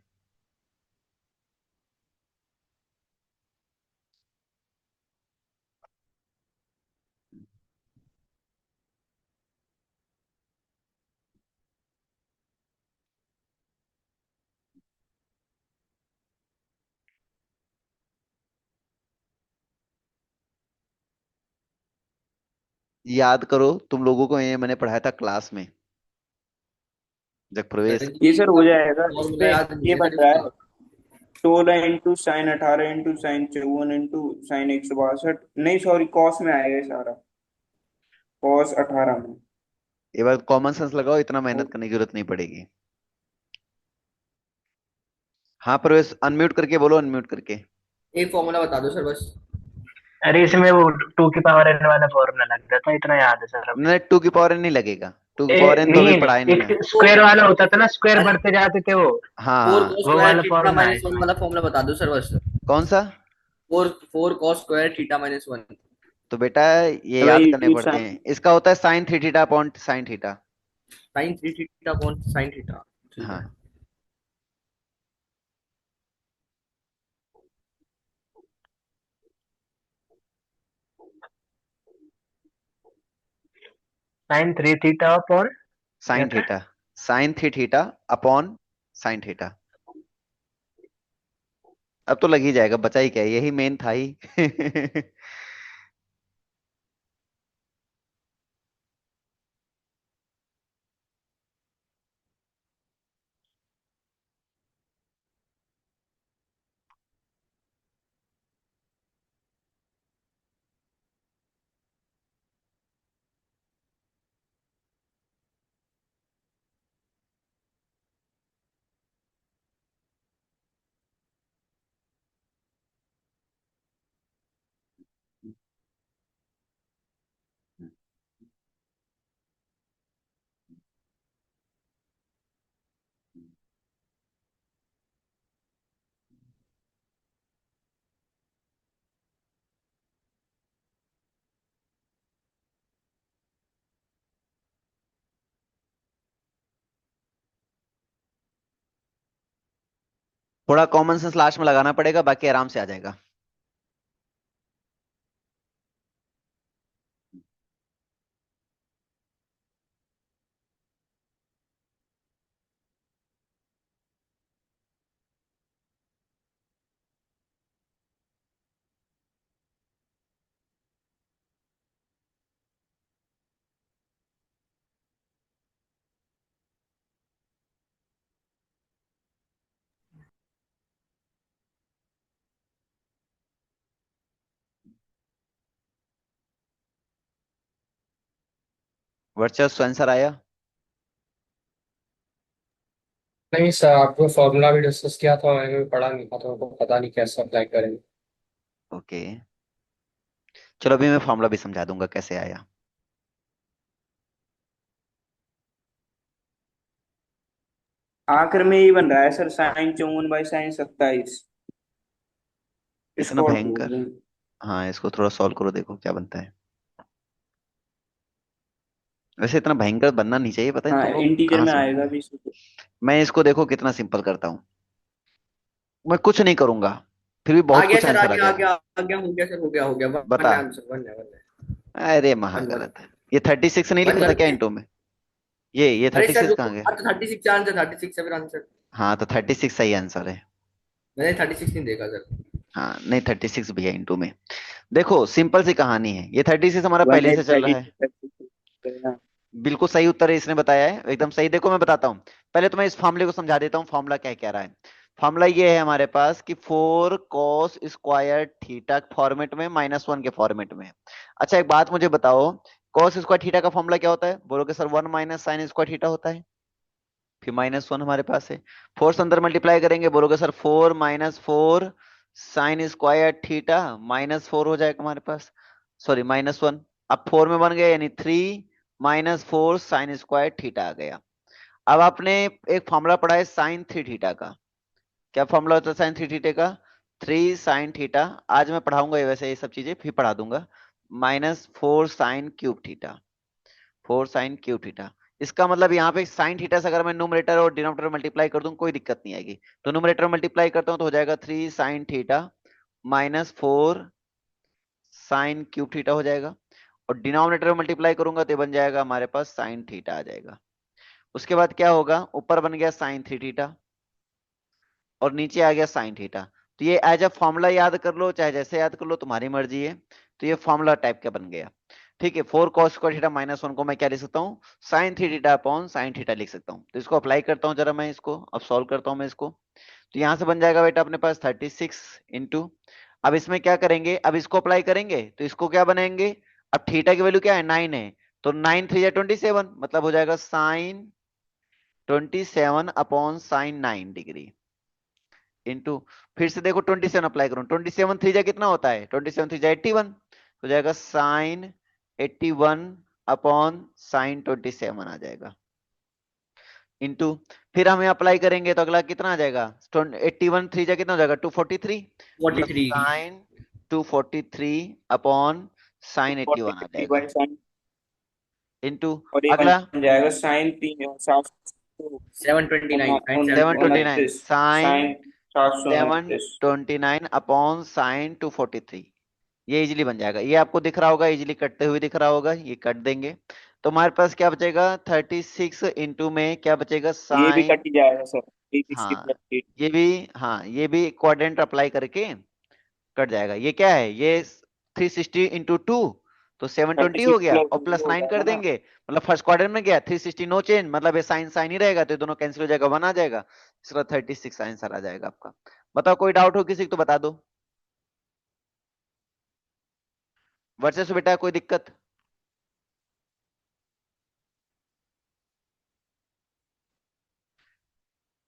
याद करो, तुम लोगों को ये मैंने पढ़ाया था क्लास में, जब
सर
प्रवेश।
ये
जी
सर हो
इसका
जाएगा इस
फॉर्मूला
पे।
याद नहीं
ये
है
बन
सर
रहा
इसका।
है 16 into sin 54 into sin 162 नहीं सॉरी कॉस में आएगा ये सारा, cos 18 में।
ये बार कॉमन सेंस लगाओ, इतना मेहनत करने की जरूरत नहीं पड़ेगी। हाँ प्रवेश, अनम्यूट करके बोलो, अनम्यूट करके।
एक फॉर्मूला बता दो सर बस।
अरे इसमें वो 2 की पावर n वाला फॉर्मूला लग रहा था, इतना याद है सर अभी।
नहीं, 2 की पावर n नहीं लगेगा, टू की
ए,
पावर n तो अभी
नहीं,
पढ़ाया नहीं
एक
ना।
स्क्वायर वाला होता था ना, स्क्वायर
अरे
बढ़ते जाते थे वो
हाँ
फोर
हाँ,
कॉस
वो
स्क्वायर
वाला
थीटा
फॉर्मूला है
माइनस वन
इसमें।
वाला फॉर्मूला बता दो सर बस।
कौन सा?
Four four cos square theta -1।
तो बेटा ये याद
भाई
करने
टू
पड़ते हैं,
साइन,
इसका होता है sine three theta upon sine theta.
Sine 3 theta upon sine theta. ठीक है।
हाँ,
sin 3 थीटा अपॉन क्या
साइन
था?
Theta, sine three theta upon sine theta. अब तो लग ही जाएगा, बचा ही क्या है, यही मेन था ही। थोड़ा कॉमन सेंस लास्ट में लगाना पड़ेगा, बाकी आराम से आ जाएगा। वर्चस्व आंसर आया?
नहीं सर, आपको फॉर्मूला भी डिस्कस किया था, मैंने भी पढ़ा नहीं था तो हमको पता नहीं कैसे अप्लाई करेंगे।
ओके, चलो अभी मैं फॉर्मूला भी समझा दूंगा कैसे आया।
आखिर में ये बन रहा है सर, साइन 54/sin 27।
इतना
इसको और
भयंकर?
ढूंढ लें।
हाँ, इसको थोड़ा सॉल्व करो, देखो क्या बनता है। वैसे इतना भयंकर बनना नहीं चाहिए, पता नहीं
हाँ
तुम लोग
इंटीजर
कहाँ
में
से।
आएगा भी।
मैं इसको देखो कितना सिंपल करता हूँ, मैं कुछ नहीं करूंगा, फिर भी
आ
बहुत
गया
कुछ
सर, आ
आंसर आ
गया, आ
जाएगा।
गया, आ गया, हो गया सर, हो गया, हो गया, वन
बता।
आंसर, वन है, वन है,
अरे महा
वन वन।
गलत है। ये 36 नहीं
वन
लिखा था
वन
क्या
है।
इंटू में? ये
अरे
थर्टी
सर
सिक्स
रुको,
कहाँ गया?
अब तो 36 आंसर, 36 है फिर आंसर।
हाँ तो 36 सही आंसर है।
मैंने 36 नहीं देखा सर।
हाँ नहीं, 36 भी है इंटू में। देखो सिंपल सी कहानी है, ये 36 हमारा
वन
पहले
एट
से चल रहा
थर्टी
है।
36।
बिल्कुल सही उत्तर है, इसने बताया है एकदम सही। देखो मैं बताता हूँ, पहले तो मैं इस फॉर्मूले को समझा देता हूँ, फॉर्मूला क्या कह रहा है। फॉर्मूला ये है हमारे पास कि 4 cos स्क्वायर थीटा फॉर्मेट में, -1 के फॉर्मेट में। अच्छा एक बात मुझे बताओ, कॉस स्क्वायर थीटा का फॉर्मूला क्या होता है? बोलोगे सर 1 - sin स्क्वायर थीटा होता है। फिर -1 हमारे पास है, 4 से अंदर मल्टीप्लाई करेंगे, बोलोगे सर 4 - 4 sin स्क्वायर थीटा, -4 हो जाएगा हमारे पास, सॉरी -1। अब 4 में बन गया, यानी 3 - 4 sin स्क्वायर थीटा आ गया। अब आपने एक फॉर्मूला पढ़ा है sin 3 थीटा का। क्या फॉर्मूला होता है sin 3 थीटा का? 3 sin थीटा। आज मैं पढ़ाऊंगा ये, वैसे ये सब चीजें फिर पढ़ा दूंगा। -4 sin³ थीटा, 4 sin³ थीटा। इसका मतलब यहाँ पे साइन थीटा से अगर मैं न्यूमरेटर और डिनोमिनेटर मल्टीप्लाई कर दूं कोई दिक्कत नहीं आएगी। तो न्यूमरेटर मल्टीप्लाई करता हूं तो हो जाएगा 3 sin थीटा -4 sin³ थीटा हो जाएगा। और डिनोमिनेटर मल्टीप्लाई करूंगा तो ये बन जाएगा हमारे पास साइन थीटा आ जाएगा। उसके बाद क्या होगा, ऊपर बन गया sin 3 थीटा और नीचे आ गया साइन थीटा। तो ये एज अ फॉर्मूला याद कर लो, चाहे जैसे याद कर लो, तुम्हारी मर्जी है। तो ये फॉर्मूला टाइप का बन गया। ठीक है, 4 cos स्क्वायर थीटा -1 को मैं क्या लिख सकता हूँ? sin 3 थीटा/sin थीटा लिख सकता हूँ। तो इसको अप्लाई करता हूँ जरा मैं, इसको अब सॉल्व करता हूँ मैं इसको। तो यहाँ से बन जाएगा बेटा अपने पास 36 इंटू, अब इसमें क्या करेंगे, अब इसको अप्लाई करेंगे तो इसको क्या बनाएंगे। अब थीटा की वैल्यू क्या है, 9 है, तो 9 3 27, मतलब हो जाएगा sin 27/sin 9 डिग्री इंटू, फिर से देखो 27 अप्लाई करूं, 27 3 कितना होता है, 27 3 81, तो जाएगा sin 81/sin 27 आ जाएगा इंटू, फिर हमें अप्लाई करेंगे तो अगला कितना आ जाएगा, 81 3 कितना हो जाएगा, 243, मतलब
43।
sin 243/sin 81 आ
43
जाएगा
बाई साइन।
इंटू,
और ये
अगला
बन जाएगा sign 3
729, sign 729।
729
729
sin
sign 729।
729/sin 243, ये इजीली बन जाएगा। ये आपको दिख रहा होगा, इजीली कटते हुए दिख रहा होगा, ये कट देंगे तो हमारे पास क्या बचेगा, 36 इंटू में क्या बचेगा
ये भी
साइन।
कट जाएगा सर, 360
हाँ
प्लस 8।
ये भी, हाँ ये भी क्वाड्रेंट अप्लाई करके कट जाएगा। ये क्या है, ये 360 इंटू 2, तो 720
36
हो गया,
प्लस
और
0
प्लस
हो
9 कर
जाएगा ना।
देंगे, मतलब फर्स्ट क्वाड्रेंट में गया 360 नो चेंज, मतलब ये साइन साइन ही रहेगा, तो ये दोनों कैंसिल हो जाएगा, 1 आ जाएगा। इसका 36 आंसर आ जाएगा आपका। बताओ कोई डाउट हो किसी को तो बता दो। वर्सेस बेटा कोई दिक्कत?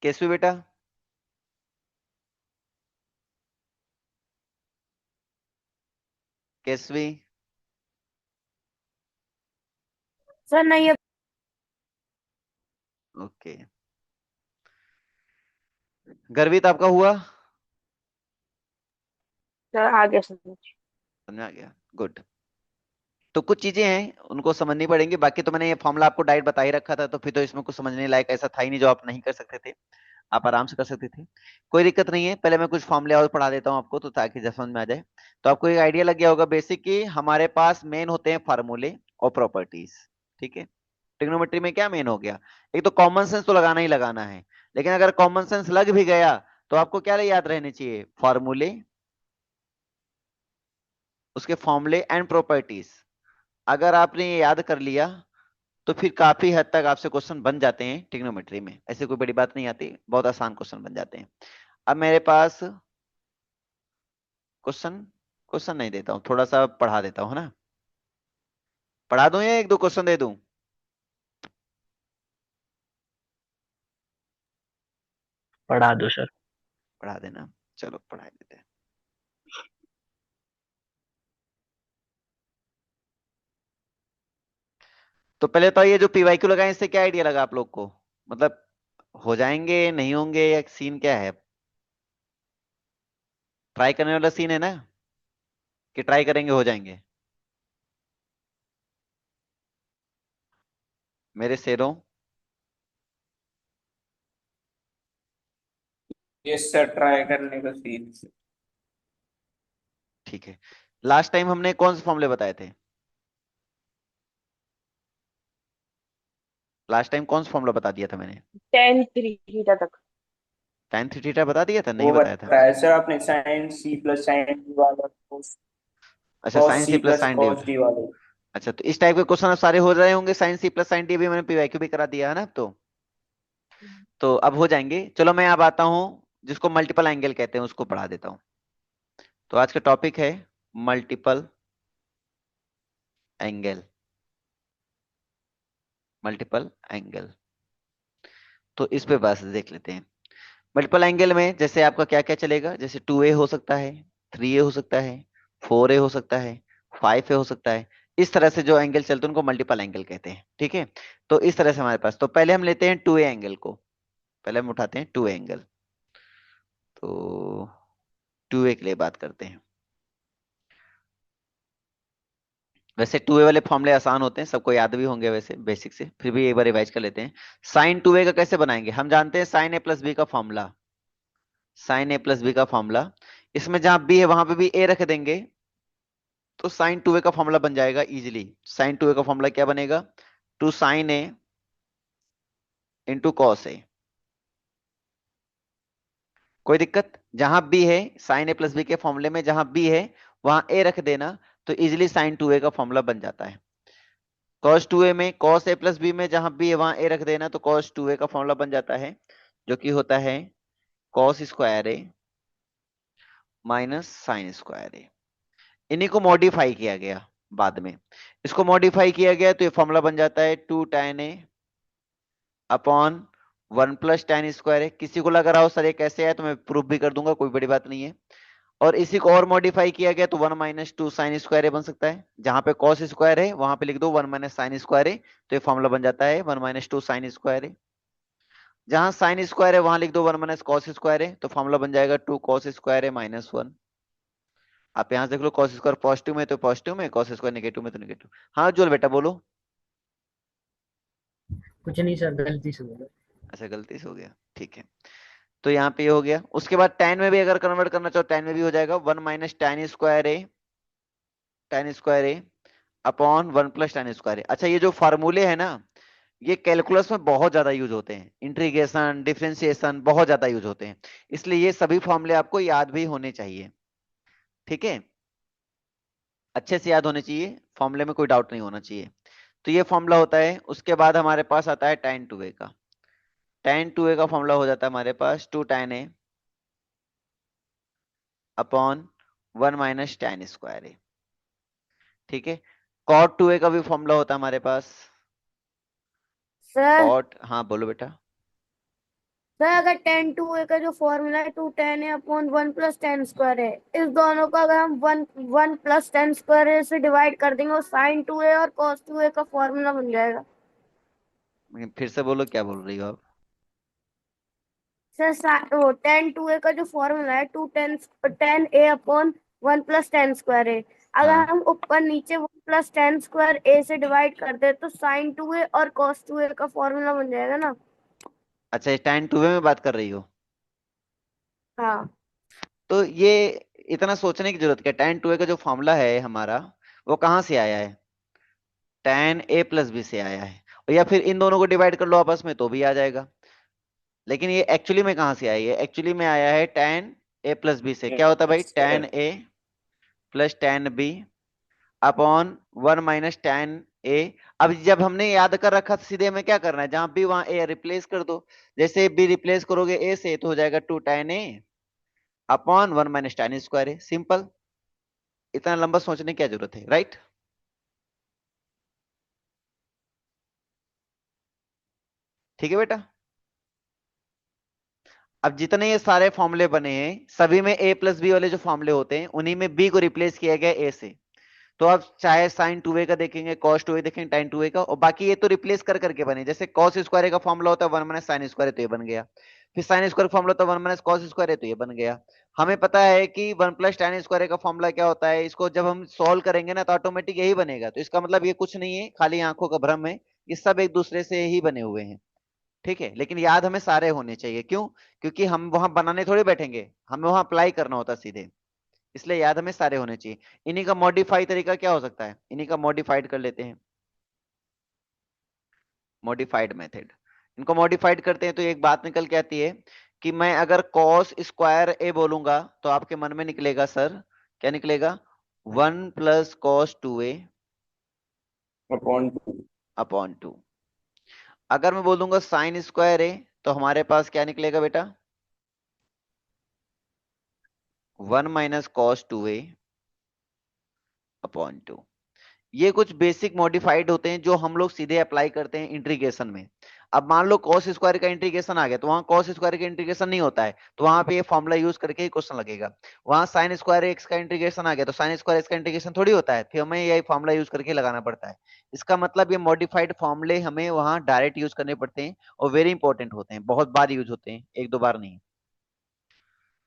केसवी बेटा? केसवी?
सर नहीं अब
ओके, गर्वित आपका हुआ?
सर आ गया समझ।
समझ आ गया, गुड। तो कुछ चीजें हैं उनको समझनी पड़ेंगी, बाकी तो मैंने ये फॉर्मूला आपको डायरेक्ट बता ही रखा था, तो फिर तो इसमें कुछ समझने लायक ऐसा था ही नहीं जो आप नहीं कर सकते थे। आप आराम से कर सकते थे, कोई दिक्कत नहीं है। पहले मैं कुछ फॉर्मूले और पढ़ा देता हूँ आपको, तो ताकि जब समझ में आ जाए। तो आपको एक आइडिया लग गया होगा बेसिक कि हमारे पास मेन होते हैं फार्मूले और प्रॉपर्टीज। ठीक है, ट्रिग्नोमेट्री में क्या मेन हो गया, एक तो कॉमन सेंस तो लगाना ही लगाना है, लेकिन अगर कॉमन सेंस लग भी गया तो आपको क्या याद रहने चाहिए, फॉर्मूले, उसके फॉर्मूले एंड प्रॉपर्टीज। अगर आपने ये याद कर लिया तो फिर काफी हद तक आपसे क्वेश्चन बन जाते हैं ट्रिग्नोमेट्री में, ऐसे कोई बड़ी बात नहीं आती, बहुत आसान क्वेश्चन बन जाते हैं। अब मेरे पास क्वेश्चन क्वेश्चन नहीं देता हूँ, थोड़ा सा पढ़ा देता हूँ, है ना। पढ़ा दूं या एक दो क्वेश्चन दे दूं?
पढ़ा दो सर।
पढ़ा देना, चलो पढ़ा देते हैं। तो पहले तो ये जो पीवाईक्यू लगाए इससे क्या आइडिया लगा आप लोग को, मतलब हो जाएंगे नहीं होंगे या सीन क्या है? ट्राई करने वाला सीन है ना, कि ट्राई करेंगे हो जाएंगे? मेरे शेरों,
ये सर ट्राई करने का सीन।
ठीक है। लास्ट टाइम हमने कौन से फॉर्मूले बताए थे? लास्ट टाइम कौन सा फॉर्मूला बता दिया था मैंने?
tan 3 थीटा तक।
tan थीटा बता दिया था, नहीं
वो
बताया था?
बताया सर आपने, sine C plus sine D वाला,
अच्छा,
cos
sine C
C
plus
plus
sine D.
Cos D वाले।
अच्छा, तो इस टाइप के क्वेश्चन अब सारे हो रहे होंगे, sine C plus sine D भी मैंने पीवाईक्यू भी करा दिया है ना, तो अब हो जाएंगे। चलो मैं अब आता हूँ जिसको मल्टीपल एंगल कहते हैं उसको पढ़ा देता हूँ। तो आज का टॉपिक है मल्टीपल एंगल। मल्टीपल एंगल, तो इस पे बस देख लेते हैं। मल्टीपल एंगल में जैसे आपका क्या क्या चलेगा, जैसे 2a हो सकता है, 3a हो सकता है, 4a हो सकता है, 5a हो सकता है। इस तरह से जो एंगल चलते हैं उनको मल्टीपल एंगल कहते हैं। ठीक है, तो इस तरह से हमारे पास, तो पहले हम लेते हैं 2a एंगल को, पहले हम उठाते हैं 2a एंगल। तो 2a के लिए बात करते हैं। वैसे 2a वाले फॉर्मूले आसान होते हैं, सबको याद भी होंगे वैसे बेसिक से, फिर भी एक बार रिवाइज कर लेते हैं। साइन 2a का कैसे बनाएंगे, हम जानते हैं साइन a प्लस बी का फॉर्मूला, साइन a प्लस बी का फॉर्मूला। इसमें जहां b है वहां पे भी a रख देंगे, तो साइन 2a का फॉर्मूला बन जाएगा इजीली। साइन 2a का फॉर्मूला क्या बनेगा, two sine A into cos A. कोई दिक्कत, जहां b है साइन ए प्लस बी के फॉर्मूले में, जहां b है वहां a रख देना, तो इजीली साइन 2a का फॉर्मूला बन जाता है। cos 2a में, cos a प्लस बी में जहां b है वहां a रख देना, तो cos 2a का फॉर्मूला बन जाता है, जो कि होता है cos square A minus sine square ए। इन्हीं को मॉडिफाई किया गया बाद में, इसको मॉडिफाई किया गया तो ये फॉर्मूला बन जाता है 2 tan a अपॉन 1 + tan² है। किसी को लग रहा हो सर ये कैसे है, तो मैं प्रूफ भी कर दूंगा, कोई बड़ी बात नहीं है। और इसी को और मॉडिफाई किया गया तो 1 - 2 sin स्क्वायर बन सकता है, जहां पे cos स्क्वायर है वहां पे लिख दो 1 - sin स्क्वायर है, तो ये फॉर्मूला बन जाता है 1 - 2 sin स्क्वायर है। जहां sin स्क्वायर है वहां लिख दो 1 - cos स्क्वायर है, तो फॉर्मूला बन जाएगा 2 cos स्क्वायर है -1। आप यहां से देख लो, cos स्क्वायर पॉजिटिव में तो पॉजिटिव में, cos स्क्वायर नेगेटिव में तो नेगेटिव। हाँ उज्जवल बेटा बोलो।
कुछ नहीं सर, गलती से बोला।
अच्छा गलती से हो गया, ठीक है। तो यहाँ पे ये हो गया, उसके बाद tan में भी अगर कन्वर्ट करना चाहो tan में भी हो जाएगा 1 - tan स्क्वायर ए, tan स्क्वायर ए अपॉन 1 + tan स्क्वायर ए। अच्छा, ये जो फार्मूले है ना, ये कैलकुलस में बहुत ज्यादा यूज होते हैं, इंटीग्रेशन डिफरेंशिएशन बहुत ज्यादा यूज होते हैं, इसलिए ये सभी फॉर्मूले आपको याद भी होने चाहिए। ठीक है, अच्छे से याद होने चाहिए, फॉर्मूले में कोई डाउट नहीं होना चाहिए। तो ये फॉर्मूला होता है, उसके बाद हमारे पास आता है tan 2a का। tan 2a का फॉर्मूला हो जाता है हमारे पास 2 tan a upon 1 - tan square A. ठीक है, cot 2a का भी फॉर्मूला होता है हमारे पास,
सर
cot, हाँ बोलो बेटा।
सर अगर tan 2a का जो फॉर्मूला है 2 tan a अपॉन 1 + tan² है, इस दोनों का अगर हम 1 + tan² से डिवाइड कर देंगे, और sin 2a और cos 2a का फॉर्मूला बन जाएगा।
फिर से बोलो, क्या बोल रही हो आप?
सर वो tan 2a का जो फॉर्मूला है 2 tan a अपॉन 1 + tan² है, अगर
हाँ,
हम ऊपर नीचे 1 + tan² a से डिवाइड कर दे तो sin 2a और cos 2a का फॉर्मूला बन जाएगा ना।
अच्छा, ये tan 2a में बात कर रही हो?
हाँ
तो ये इतना सोचने की जरूरत क्या, tan 2a का जो फॉर्मूला है हमारा, वो कहाँ से आया है? tan a प्लस बी से आया है। और या फिर इन दोनों को डिवाइड कर लो आपस में तो भी आ जाएगा। लेकिन ये एक्चुअली में कहाँ से आई है? एक्चुअली में आया है tan a प्लस बी से। क्या होता है भाई? tan a plus tan b upon 1 - tan a। अब जब हमने याद कर रखा तो सीधे हमें क्या करना है, जहां भी वहां a रिप्लेस कर दो। जैसे b रिप्लेस करोगे a से तो हो जाएगा 2 tan a upon 1 - tan² simple. इतना लंबा सोचने की क्या जरूरत है, राइट? ठीक है बेटा। अब जितने ये सारे फॉर्मूले बने हैं सभी में a प्लस बी वाले जो फॉर्मूले होते हैं उन्हीं में b को रिप्लेस किया गया a से। तो अब चाहे साइन 2a का देखेंगे, कॉस 2a देखेंगे, टाइन 2a का, और बाकी ये तो रिप्लेस कर करके बने। जैसे कॉस स्क्वायर का फॉर्मूला होता है 1 - sin² तो ये बन गया। फिर साइन स्क्वायर फॉर्मूला होता है 1 - cos² है तो ये बन गया। हमें पता है कि 1 + tan² का फॉर्मूला क्या होता है, इसको जब हम सॉल्व करेंगे ना तो ऑटोमेटिक यही बनेगा। तो इसका मतलब ये कुछ नहीं है, खाली आंखों का भ्रम है। ये सब एक दूसरे से ही बने हुए हैं। ठीक है, लेकिन याद हमें सारे होने चाहिए। क्यों? क्योंकि हम वहां बनाने थोड़ी बैठेंगे, हमें वहां अप्लाई करना होता सीधे। इसलिए याद हमें सारे होने चाहिए। इन्हीं का मॉडिफाई तरीका क्या हो सकता है, इन्हीं का मॉडिफाइड कर लेते हैं। मॉडिफाइड मेथड, इनको मॉडिफाइड करते हैं तो एक बात निकल के आती है कि मैं अगर कॉस स्क्वायर ए बोलूंगा तो आपके मन में निकलेगा सर, क्या निकलेगा? 1 + cos 2a
अपॉन
अपॉन 2। अगर मैं बोल दूंगा साइन स्क्वायर ए तो हमारे पास क्या निकलेगा बेटा? 1 - cos 2a अपॉन 2। ये कुछ बेसिक मॉडिफाइड होते हैं जो हम लोग सीधे अप्लाई करते हैं इंटीग्रेशन में। अब मान लो कॉस स्क्वायर का इंटीग्रेशन आ गया तो वहां कॉस स्क्वायर का इंटीग्रेशन नहीं होता है, तो वहां पे ये फॉर्मूला यूज करके ही क्वेश्चन लगेगा। वहां साइन स्क्वायर एक्स का इंटीग्रेशन आ गया तो साइन स्क्वायर एक्स का इंटीग्रेशन थोड़ी होता है, फिर हमें यही फॉर्मूला यूज करके लगाना पड़ता है। इसका मतलब ये मॉडिफाइड फॉर्मूले हमें वहां डायरेक्ट यूज करने पड़ते हैं और वेरी इंपॉर्टेंट होते हैं, बहुत बार यूज होते हैं, एक दो बार नहीं।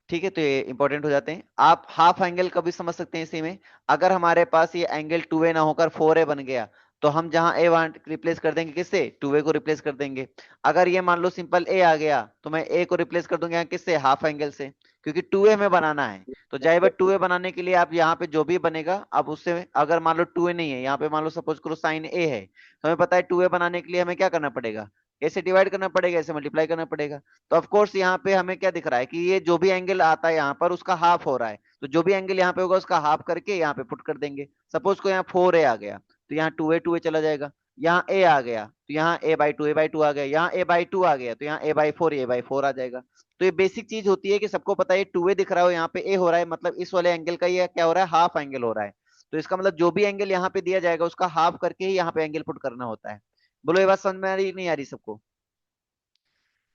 ठीक है, तो ये इंपॉर्टेंट हो जाते हैं। आप हाफ एंगल का भी समझ सकते हैं इसी में। अगर हमारे पास ये एंगल 2a ना होकर 4a बन गया तो हम जहां a वहां रिप्लेस कर देंगे, किससे? 2a को रिप्लेस कर देंगे। अगर ये मान लो सिंपल a आ गया तो मैं a को रिप्लेस कर दूंगा यहाँ किससे? हाफ एंगल से, क्योंकि 2a में बनाना है। तो जाहिर बात 2a बनाने के लिए आप यहाँ पे जो भी बनेगा अब उससे, अगर मान लो 2a नहीं है यहाँ पे, मान लो सपोज करो साइन a है, तो हमें पता है 2a बनाने के लिए हमें क्या करना पड़ेगा? ऐसे डिवाइड करना पड़ेगा, ऐसे मल्टीप्लाई करना पड़ेगा। तो ऑफ कोर्स यहाँ पे हमें क्या दिख रहा है कि ये जो भी एंगल आता है यहाँ पर उसका हाफ हो रहा है, तो जो भी एंगल यहाँ पे होगा उसका हाफ करके यहाँ पे पुट कर देंगे। सपोज को यहाँ 4a आ गया तो यहाँ 2a चला जाएगा। यहाँ a आ गया तो यहाँ a/2 आ गया। यहाँ a/2 आ गया तो यहाँ a/4 आ जाएगा। तो ये बेसिक चीज होती है कि सबको पता है 2a दिख रहा हो, यहाँ पे a हो रहा है, मतलब इस वाले एंगल का ये क्या हो रहा है? हाफ एंगल हो रहा है। तो इसका मतलब जो भी एंगल यहाँ पे दिया जाएगा उसका हाफ करके ही यहाँ पे एंगल पुट करना होता है। बोलो ये बात समझ में आ रही नहीं आ रही सबको?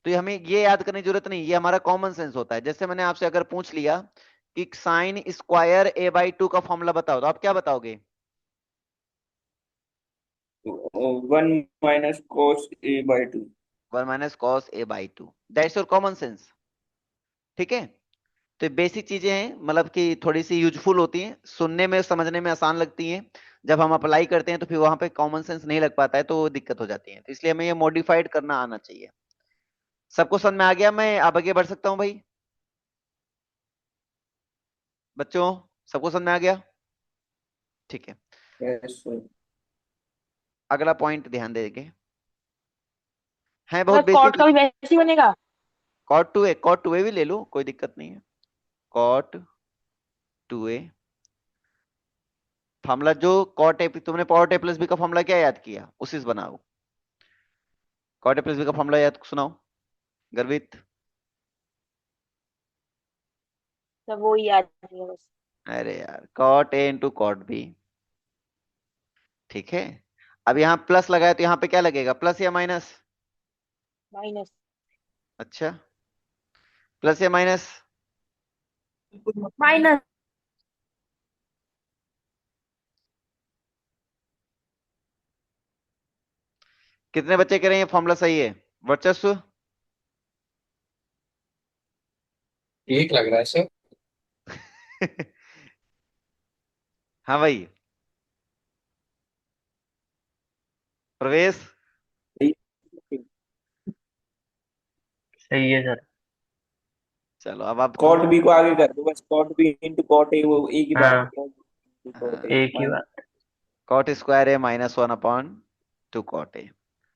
तो ये हमें ये याद करने की जरूरत नहीं, ये हमारा कॉमन सेंस होता है। जैसे मैंने आपसे अगर पूछ लिया कि साइन स्क्वायर a/2 का फॉर्मूला बताओ तो आप क्या बताओगे?
1 - cos a/2।
1 - cos a/2, that's your common sense. ठीक है, तो ये बेसिक चीजें हैं, मतलब कि थोड़ी सी यूजफुल होती हैं, सुनने में समझने में आसान लगती हैं। जब हम अप्लाई करते हैं तो फिर वहां पे कॉमन सेंस नहीं लग पाता है तो दिक्कत हो जाती है। तो इसलिए हमें ये मॉडिफाइड करना आना चाहिए। सबको समझ में आ गया? मैं अब आगे बढ़ सकता हूँ भाई? बच्चों, सबको समझ में आ गया? ठीक है,
यस सर।
अगला पॉइंट ध्यान देंगे, है
सर
बहुत
कॉट
बेसिक।
का भी वैसे ही बनेगा।
cot 2a भी ले लो, कोई दिक्कत नहीं है। cot 2a फॉर्मूला जो cot a, तुमने cot a प्लस बी का फॉर्मूला क्या याद किया, उसी से बनाओ। cot a प्लस बी का फॉर्मूला याद सुनाओ गर्वित।
सर वो ही याद नहीं है बस।
अरे यार, cot a into cot b। ठीक है, अब यहाँ प्लस लगाए तो यहाँ पे क्या लगेगा, प्लस या माइनस?
माइनस।
अच्छा, प्लस या माइनस?
माइनस।
कितने बच्चे कह रहे हैं ये फॉर्मूला सही है? वर्चस्व?
एक लग रहा है सर।
हाँ भाई, प्रवेश?
सही है सर।
चलो अब आप
कॉट बी को आगे कर दो बस, cot B into cot A, वो एक ही बात है,
हाँ,
कॉट बी कॉट
हाँ,
ए
एक ही बात।
Cot square A minus 1/2 cot A.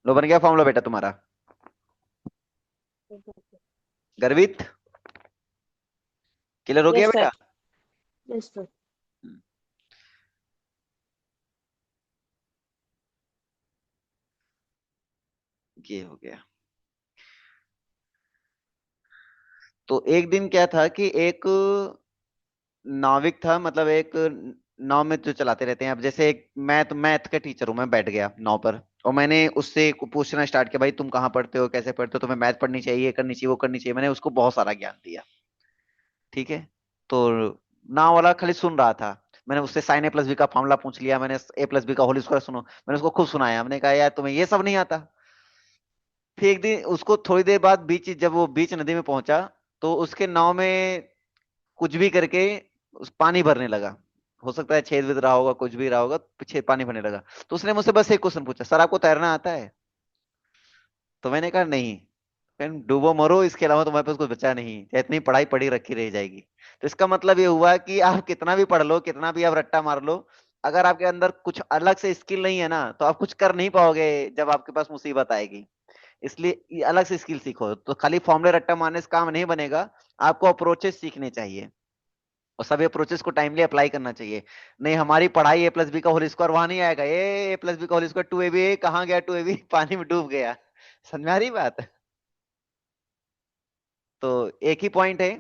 लो बन गया फॉर्मूला बेटा तुम्हारा। गर्वित क्लियर हो गया
यस सर।
बेटा?
Yes sir.
हम्म, ये हो गया। तो एक दिन क्या था कि एक नाविक था, मतलब एक नाव में जो चलाते रहते हैं। अब जैसे एक मैथ का टीचर हूं, मैं बैठ गया नाव पर और मैंने उससे पूछना स्टार्ट किया, भाई तुम कहाँ पढ़ते हो, कैसे पढ़ते हो, तुम्हें मैथ पढ़नी चाहिए, ये करनी चाहिए, वो करनी चाहिए। मैंने उसको बहुत सारा ज्ञान दिया। ठीक है। तो नाव वाला खाली सुन रहा था। मैंने उससे साइन ए प्लस बी का फॉर्मूला पूछ लिया, मैंने ए प्लस बी का होल स्क्वायर सुनो, मैंने उसको खूब सुनाया। मैंने कहा यार तुम्हें ये सब नहीं आता। फिर एक दिन उसको थोड़ी देर बाद जब वो बीच नदी में पहुंचा, तो उसके नाव में कुछ भी करके उस पानी भरने लगा। हो सकता है छेद विद रहा होगा, कुछ भी रहा होगा, पीछे पानी भरने लगा। तो उसने मुझसे बस एक क्वेश्चन पूछा, सर आपको तैरना आता है? तो मैंने कहा नहीं। फिर डूबो मरो, इसके अलावा तुम्हारे पास कुछ बचा नहीं, चाहे इतनी पढ़ाई पढ़ी रखी रह जाएगी। तो इसका मतलब ये हुआ कि आप कितना भी पढ़ लो, कितना भी आप रट्टा मार लो, अगर आपके अंदर कुछ अलग से स्किल नहीं है ना, तो आप कुछ कर नहीं पाओगे जब आपके पास मुसीबत आएगी। इसलिए ये अलग से स्किल सीखो। तो खाली फॉर्मूले रट्टा मारने से काम नहीं बनेगा, आपको अप्रोचेस सीखने चाहिए और सभी अप्रोचेस को टाइमली अप्लाई करना चाहिए। नहीं हमारी पढ़ाई ए प्लस बी का होल स्क्वायर वहां नहीं आएगा, ए प्लस बी का होल स्क्वायर 2ab कहाँ गया, 2ab पानी में डूब गया। समझ में आ रही बात? तो एक ही पॉइंट है,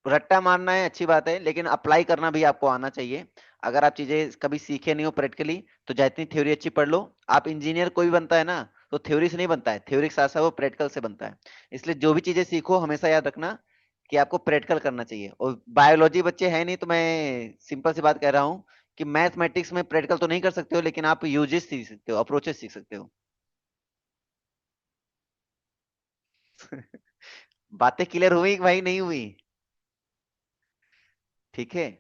रट्टा मारना है अच्छी बात है, लेकिन अप्लाई करना भी आपको आना चाहिए। अगर आप चीजें कभी सीखे नहीं हो प्रैक्टिकली, तो जितनी थ्योरी अच्छी पढ़ लो। आप इंजीनियर कोई भी बनता है ना, तो थ्योरी से नहीं बनता है, थ्योरी के साथ साथ वो प्रैक्टिकल से बनता है। इसलिए जो भी चीजें सीखो हमेशा याद रखना कि आपको प्रैक्टिकल करना चाहिए। और बायोलॉजी बच्चे हैं नहीं, तो मैं सिंपल सी बात कह रहा हूँ कि मैथमेटिक्स में प्रैक्टिकल तो नहीं कर सकते हो, लेकिन आप यूजेस सीख सकते हो, अप्रोचेस सीख सकते हो। बातें क्लियर हुई कि भाई नहीं हुई? ठीक है।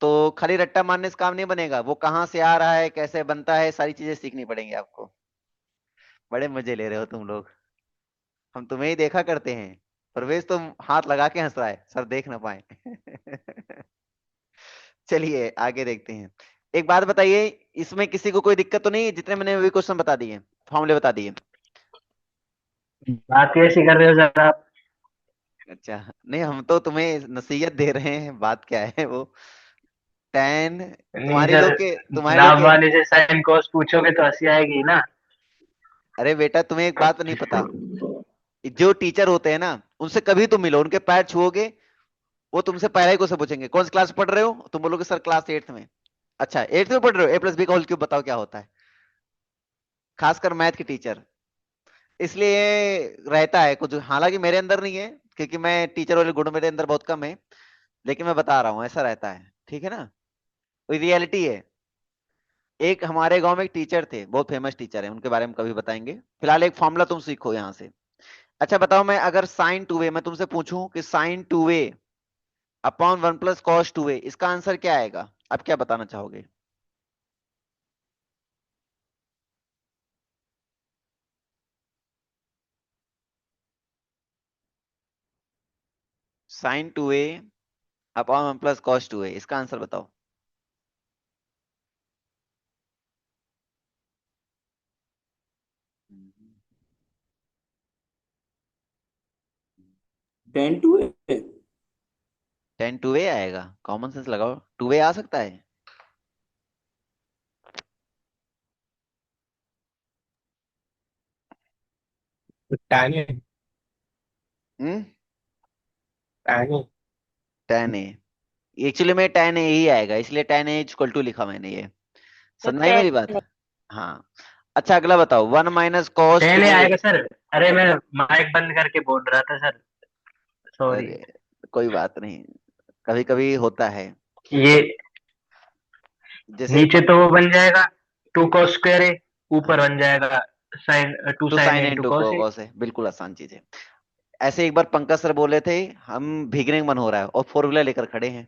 तो खाली रट्टा मारने से काम नहीं बनेगा, वो कहाँ से आ रहा है, कैसे बनता है, सारी चीजें सीखनी पड़ेंगी आपको। बड़े मजे ले रहे हो तुम लोग, हम तुम्हें ही देखा करते हैं। प्रवेश तो हाथ लगा के हंस रहा है, सर देख ना पाए। चलिए आगे देखते हैं। एक बात बताइए, इसमें किसी को कोई दिक्कत तो नहीं है जितने मैंने अभी क्वेश्चन बता दिए, फॉर्मूले बता दिए?
बात ही ऐसी कर रहे हो सर आप।
अच्छा, नहीं हम तो तुम्हें नसीहत दे रहे हैं, बात क्या है वो। टेन
नहीं सर,
तुम्हारे लोग
नाम
के।
वाले से साइन कॉस पूछोगे तो हंसी आएगी ना।
अरे बेटा तुम्हें एक बात नहीं पता, जो टीचर होते हैं ना, उनसे कभी तुम मिलो, उनके पैर छुओगे, वो तुमसे पहले ही क्वेश्चन पूछेंगे, कौन सी क्लास पढ़ रहे हो, तुम बोलोगे सर क्लास 8th में। अच्छा 8th में पढ़ रहे हो, ए प्लस बी का होल क्यूब बताओ क्या होता है। खासकर मैथ के टीचर। इसलिए रहता है कुछ, हालांकि मेरे अंदर नहीं है, क्योंकि मैं टीचर वाले गुण मेरे अंदर बहुत कम है, लेकिन मैं बता रहा हूँ ऐसा रहता है। ठीक है ना, कोई रियलिटी है। एक हमारे गांव में एक टीचर थे, बहुत फेमस टीचर है, उनके बारे में कभी बताएंगे। फिलहाल एक फॉर्मूला तुम सीखो यहाँ से। अच्छा बताओ, मैं अगर साइन 2a मैं तुमसे पूछूं कि sign 2a upon 1 + cos 2a, इसका आंसर क्या आएगा? आप क्या बताना चाहोगे? Sign 2a upon 1 + cos 2a, इसका आंसर बताओ।
10 2
10 2a आएगा? कॉमन सेंस लगाओ, 2a आ सकता है।
टैन है।
हम्म।
टैन है।
10a, एक्चुअली में 10a ही आएगा, इसलिए 10a = लिखा मैंने ये।
तो
समझ में आई मेरी बात? हाँ। अच्छा अगला बताओ, 1 - cos
पहले
2a।
आएगा सर। अरे मैं माइक बंद करके बोल रहा था सर, सॉरी।
अरे कोई बात नहीं, कभी कभी होता है।
ये
जैसे
नीचे तो वो बन जाएगा 2 cos2 है, ऊपर
हाँ,
बन जाएगा sine 2
two
sine
sine
into
into
cos है।
कॉस है, बिल्कुल आसान चीज है। ऐसे एक बार पंकज सर बोले थे, हम भीगने का मन हो रहा है और 4 व्हीलर लेकर खड़े हैं,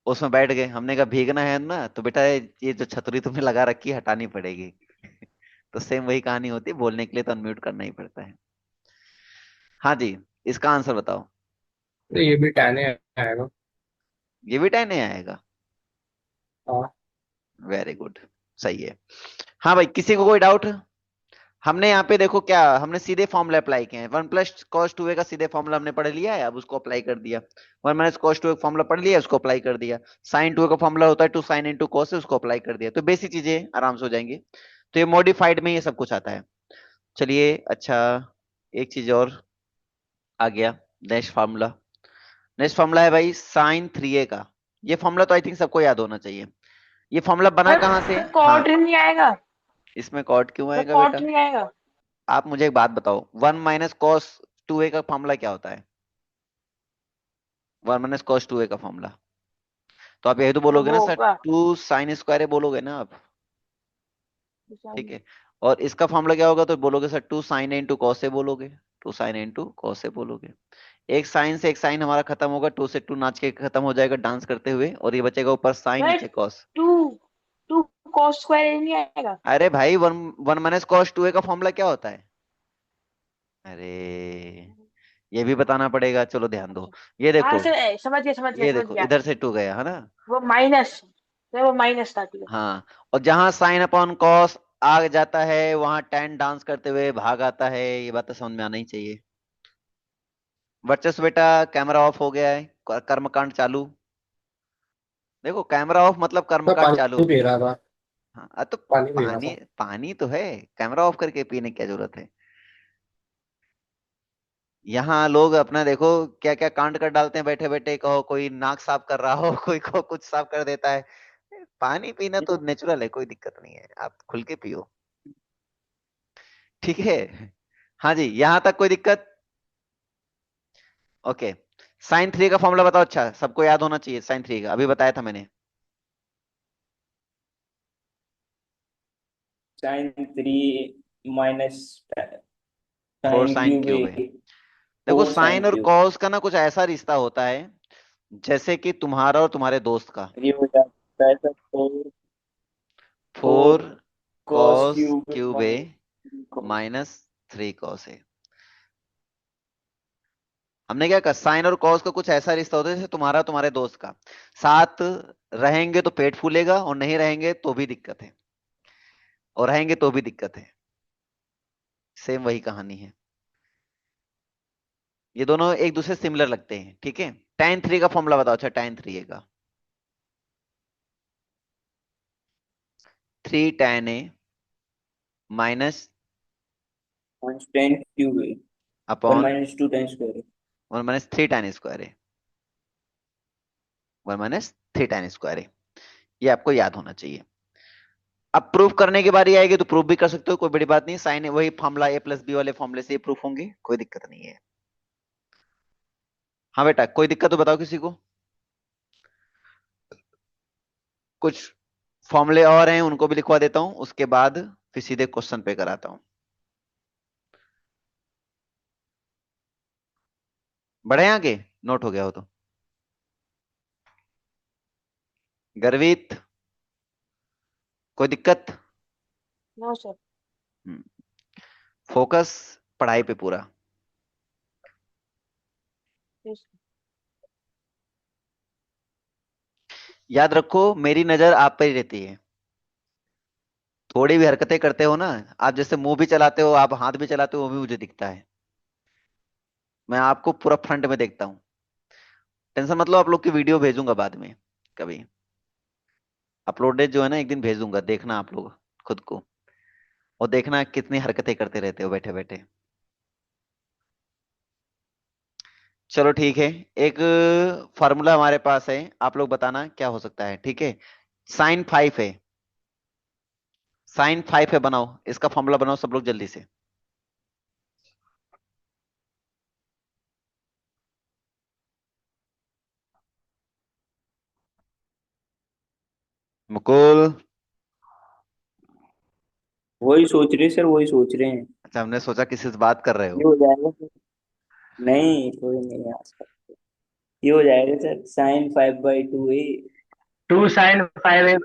उसमें बैठ गए। हमने कहा भीगना है ना, तो बेटा ये जो छतरी तुमने लगा रखी है हटानी पड़ेगी। तो सेम वही कहानी होती है, बोलने के लिए तो अनम्यूट करना ही पड़ता है। हाँ जी, इसका आंसर बताओ।
तो ये भी tan ही आएगा।
ये भी 10 आएगा।
हाँ।
वेरी गुड, सही है। हाँ भाई, किसी को कोई डाउट? हमने यहाँ पे देखो क्या, हमने सीधे फॉर्मूला अप्लाई किए हैं। 1 + cos 2a का सीधे फॉर्मूला हमने पढ़ लिया है, अब उसको अप्लाई कर दिया। 1 - cos 2a का फॉर्मूला पढ़ लिया, उसको अप्लाई कर दिया। sin 2a का फॉर्मूला होता है 2 sin × cos, उसको अप्लाई कर दिया। तो बेसिक चीजें आराम से हो जाएंगी। तो ये मॉडिफाइड में ये सब कुछ आता है। चलिए अच्छा, एक चीज और आ गया। नेक्स्ट फार्मूला, नेक्स्ट फार्मूला है भाई sin 3a का। ये फॉर्मूला तो आई थिंक सबको याद होना चाहिए। ये फॉर्मूला बना कहाँ से? हाँ,
कॉट नहीं आएगा।
इसमें कॉट क्यों आएगा
कॉट
बेटा?
नहीं आएगा।
आप मुझे एक बात बताओ, 1 - cos 2a का फॉर्मूला क्या होता है? 1 - cos 2a का फॉर्मूला तो आप यही तो बोलोगे ना
वो
सर,
होगा
2 sin² बोलोगे ना आप, ठीक है। और इसका फॉर्मूला क्या होगा? तो बोलोगे सर 2 sin × cos बोलोगे, 2 sin × cos बोलोगे। एक साइन से एक साइन हमारा खत्म होगा, 2 से 2 नाच के खत्म हो जाएगा डांस करते हुए, और ये बचेगा ऊपर साइन
सर
नीचे cos.
Two two cos square नहीं आएगा।
अरे भाई, one one minus cos 2a का फॉर्मूला क्या होता है? अरे ये भी बताना पड़ेगा, चलो ध्यान दो। ये
हाँ
देखो,
सर, समझ गया समझ गया
ये
समझ
देखो
गया।
इधर से 2 गया है ना।
वो माइनस, सर वो माइनस था, ठीक है।
हाँ, और जहां साइन अपॉन कॉस आ जाता है वहां टेन डांस करते हुए भाग आता है। ये बात तो समझ में आना ही चाहिए। वर्चस्व बेटा, कैमरा ऑफ हो गया है, कर्मकांड चालू। देखो कैमरा ऑफ मतलब
मैं
कर्मकांड चालू।
पानी पी रहा था।
हाँ, तो
पानी पी रहा
पानी
था।
पानी तो है, कैमरा ऑफ करके पीने की क्या जरूरत है? यहाँ लोग अपना देखो क्या क्या कांड कर डालते हैं बैठे बैठे। कहो कोई नाक साफ कर रहा हो, कोई को कुछ साफ कर देता है। पानी पीना तो नेचुरल है, कोई दिक्कत नहीं है, आप खुल के पियो, ठीक है। हाँ जी, यहां तक कोई दिक्कत? ओके। sin 3 का फॉर्मूला बताओ। अच्छा, सबको याद होना चाहिए sin 3 का, अभी बताया था मैंने।
sin 3 minus
4
sine
sin
cube
cube
A
है। देखो
4 sin
साइन और
क्यूब।
कॉस का ना कुछ ऐसा रिश्ता होता है जैसे कि तुम्हारा और तुम्हारे दोस्त का।
ये हो जाता है sir 4
4
cos
cos
cube
cube A
cos।
-3 cos a। हमने क्या कहा, साइन और कॉस का कुछ ऐसा रिश्ता होता है जैसे तुम्हारा और तुम्हारे दोस्त का। साथ रहेंगे तो पेट फूलेगा, और नहीं रहेंगे तो भी दिक्कत है, और रहेंगे तो भी दिक्कत है। सेम वही कहानी है। ये दोनों एक दूसरे सिमिलर लगते हैं, ठीक है। tan 3 का फॉर्मूला बताओ। अच्छा, tan 3 का 3 tan a minus
tan cube A one
upon
minus two tan square.
1 - 3 tan² है। 1 - 3 tan²। ये आपको याद होना चाहिए। अब प्रूफ करने की बारी आएगी तो प्रूफ भी कर सकते हो, कोई बड़ी बात नहीं। साइन वही फॉर्मूला a + b वाले फॉर्मूले से प्रूफ होंगे, कोई दिक्कत नहीं है। हाँ बेटा, कोई दिक्कत हो बताओ किसी को। कुछ फॉर्मूले और हैं, उनको भी लिखवा देता हूं, उसके बाद फिर सीधे क्वेश्चन पे कराता हूं। बढ़े आगे, नोट हो गया हो तो। गर्वित, कोई दिक्कत?
No sir.
फोकस पढ़ाई पे पूरा।
यस।
याद रखो, मेरी नजर आप पर ही रहती है। थोड़ी भी हरकतें करते हो ना आप, जैसे मुंह भी चलाते हो, आप हाथ भी चलाते हो, वो भी मुझे दिखता है। मैं आपको पूरा फ्रंट में देखता हूँ। टेंशन मतलब, आप लोग की वीडियो भेजूंगा बाद में कभी, अपलोडेड जो है ना, एक दिन भेजूंगा, देखना आप लोग खुद को, और देखना कितनी हरकतें करते रहते हो बैठे बैठे। चलो ठीक है। एक फार्मूला हमारे पास है, आप लोग बताना क्या हो सकता है, ठीक है। sin 5 है, sin 5 है, बनाओ इसका फॉर्मूला, बनाओ सब लोग जल्दी से। मुकुल।
वही सोच रहे सर, वही सोच रहे हैं।
अच्छा, हमने सोचा किसी से बात कर रहे
ये
हो।
हो जाएगा सर। नहीं कोई नहीं आसपास। ये हो जाएगा sir sin 5/2a
two sine 5/5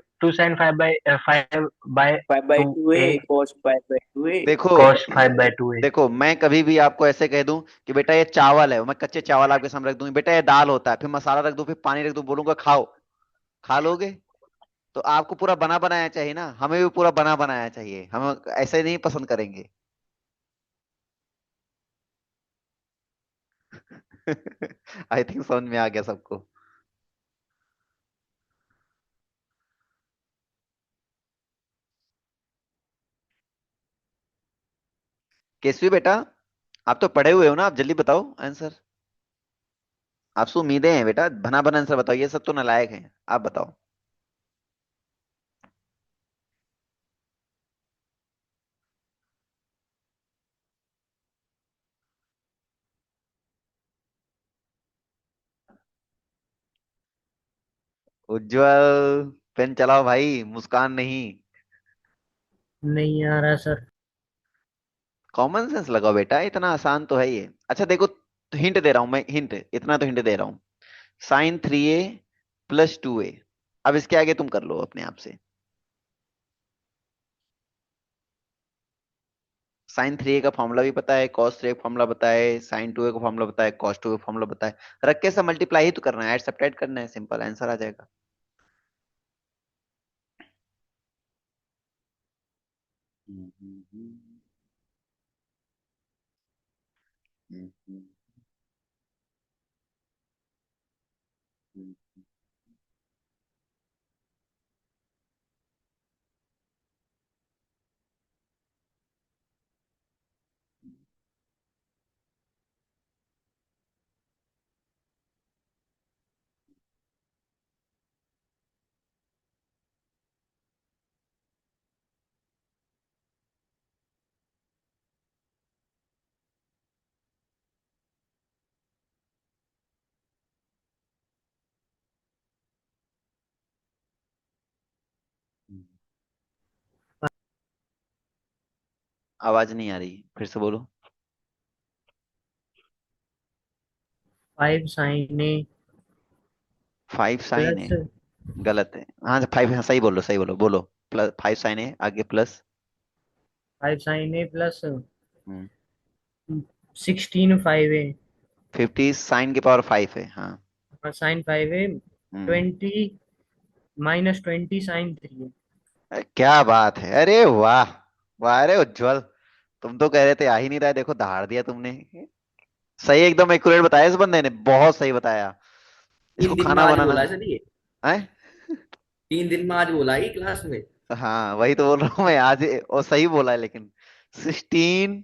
5/2a
2a
cos 5/2a।
देखो
cos 5/2a।
देखो, मैं कभी भी आपको ऐसे कह दूं कि बेटा ये चावल है, मैं कच्चे चावल आपके सामने रख दूं, बेटा ये दाल होता है, फिर मसाला रख दूं, फिर पानी रख दूं, बोलूंगा खाओ, खा लोगे? तो आपको पूरा बना बनाया चाहिए ना, हमें भी पूरा बना बनाया चाहिए, हम ऐसे नहीं पसंद करेंगे। आई थिंक समझ में आ गया सबको। केसवी बेटा, आप तो पढ़े हुए हो ना, आप जल्दी बताओ आंसर। आपसे उम्मीदें हैं बेटा, बना बना आंसर बताओ, ये सब तो नालायक हैं, आप बताओ। उज्जवल, पेन चलाओ भाई, मुस्कान नहीं।
नहीं आ रहा सर।
कॉमन सेंस लगाओ बेटा, इतना आसान तो है ये। अच्छा देखो, हिंट दे रहा हूं मैं, हिंट इतना तो हिंट दे रहा हूं। sin 3a + 2a। अब इसके आगे तुम कर लो अपने आप से। sin 3a का फॉर्मूला भी पता है, cos 3a का फॉर्मूला पता है, sin 2a का फॉर्मूला पता है, cos 2a का फॉर्मूला पता है। रख के सब मल्टीप्लाई ही तो करना है, ऐड सब्ट्रैक्ट करना है, सिंपल आंसर आ जाएगा। हम्म, हम्म, हम्म, हम्म, हम्म, हम्म। आवाज नहीं आ रही, फिर से बोलो।
5 sin a
5 sin a
plus
गलत है। हाँ 5, हाँ सही बोलो, सही बोलो, बोलो। प्लस 5 sin a आगे plus.
5 sin a plus 16 5a
50 sin की पावर 5 है, हाँ।
और sin 5a
हम्म।
20 - 20 sin 3a।
क्या बात है, अरे वाह। वाह, अरे उज्जवल, तुम तो कह रहे थे आ ही नहीं रहा है, देखो दहाड़ दिया तुमने। सही, एकदम एक्यूरेट बताया इस बंदे ने, बहुत सही बताया। इसको
3 दिन में
खाना
आज
बनाना
बोला है सर ये।
है।
3 दिन में आज बोला है क्लास में।
हाँ वही तो बोल रहा हूँ मैं, आज और सही बोला है लेकिन। 16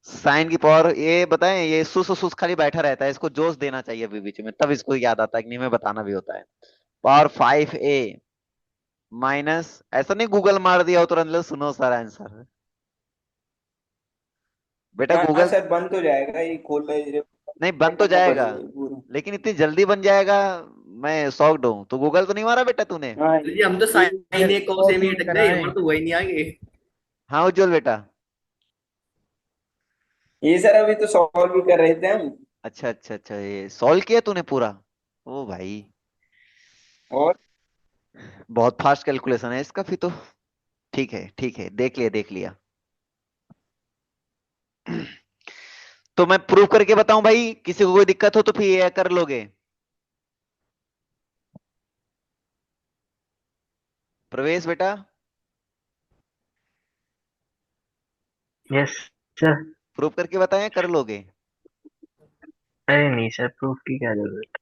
sin की पावर, ये बताएं, ये सुस सुस खाली बैठा रहता है, इसको जोश देना चाहिए अभी बीच में, तब इसको याद आता है कि नहीं, मैं बताना भी होता है। पावर 5a माइनस, ऐसा नहीं गूगल मार दिया हो तुरंत, लो सुनो सारा आंसर। बेटा
हाँ
गूगल,
सर, बन तो जाएगा ये, खोल
नहीं बन तो
करना
जाएगा,
पड़ेगा ये पूरा।
लेकिन इतनी जल्दी बन जाएगा, मैं शॉक्ड हूँ। तो गूगल तो नहीं मारा बेटा तूने?
हाँ
सर जी हम तो
ये
साइन ए cos
सॉल्व
ए में
नहीं
अटक
करा
गए,
है।
हमारे तो वही नहीं आगे।
हाँ उज्जवल बेटा।
ये सर अभी तो सॉल्व भी कर रहे थे हम।
अच्छा अच्छा अच्छा, ये सॉल्व किया तूने पूरा? ओ भाई,
और
बहुत फास्ट कैलकुलेशन है इसका फिर तो। ठीक है ठीक है, देख लिया देख लिया। तो मैं प्रूव करके बताऊं भाई, किसी को कोई दिक्कत हो तो फिर ये कर लोगे। प्रवेश बेटा,
यस सर।
प्रूव करके बताएं, कर लोगे?
अरे नहीं सर, प्रूफ की क्या जरूरत।